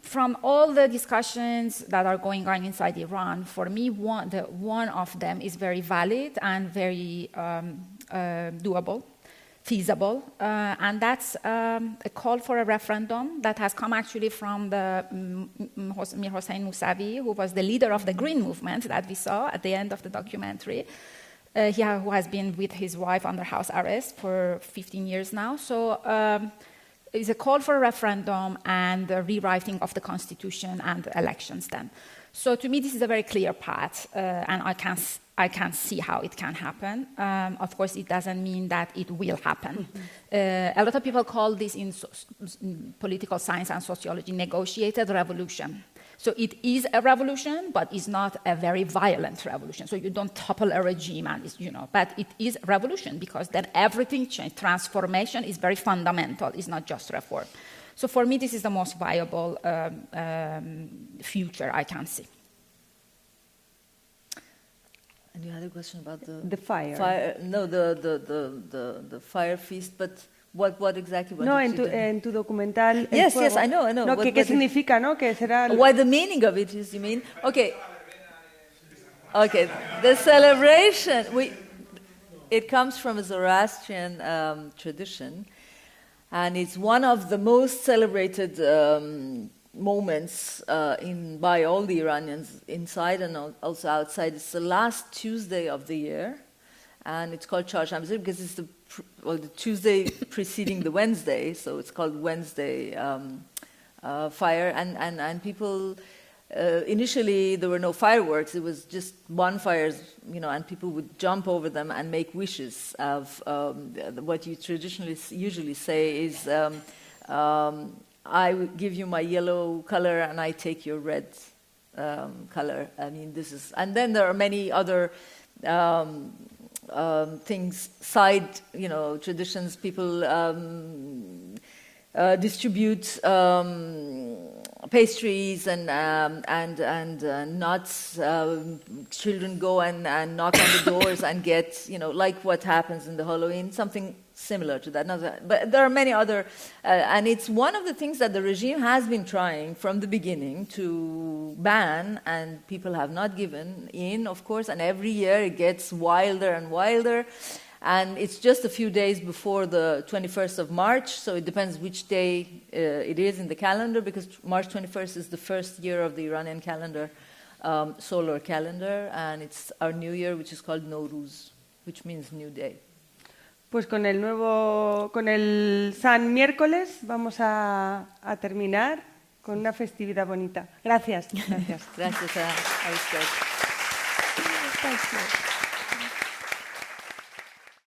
From all the discussions that are going on inside Iran, for me, one of them is very valid and very doable, feasible, and that's a call for a referendum that has come actually from the Mir Hossein Mousavi, who was the leader of the Green Movement that we saw at the end of the documentary, who has been with his wife under house arrest for 15 years now. So it's a call for a referendum and the rewriting of the constitution and elections then. So to me, this is a very clear path, and I can see how it can happen. Of course, it doesn't mean that it will happen. A lot of people call this in political science and sociology negotiated revolution. So it is a revolution, but it's not a very violent revolution. So you don't topple a regime, and but it is revolution because then everything changes. Transformation is very fundamental. It's not just reform. So for me, this is the most viable future I can see. And you had a question about the fire. No, the fire feast, but what exactly? What no, en tu documental. Yes, I know. No, ¿qué significa, no? Que será. What the meaning of it is, you mean? Okay. The celebration. It comes from a Zoroastrian tradition. And it's one of the most celebrated moments by all the Iranians, inside and also outside. It's the last Tuesday of the year, and it's called Charshambazir because it's the Tuesday preceding the Wednesday, so it's called Wednesday fire. And people, initially there were no fireworks, it was just bonfires, and people would jump over them and make wishes of what you usually say is, I give you my yellow color and I take your red color. I mean, this is, and then there are many other things, side, traditions. People distribute pastries and nuts. Children go and knock on the doors and get, like what happens in the Halloween, something similar to that. But there are many other, and it's one of the things that the regime has been trying from the beginning to ban, and people have not given in, of course, and every year it gets wilder and wilder. And it's just a few days before the 21st of March, so it depends which day it is in the calendar, because March 21st is the first year of the Iranian calendar, solar calendar, and it's our new year, which is called Nowruz, which means new day. Pues con el San Miércoles vamos a terminar con una festividad bonita. Gracias. Gracias a ustedes.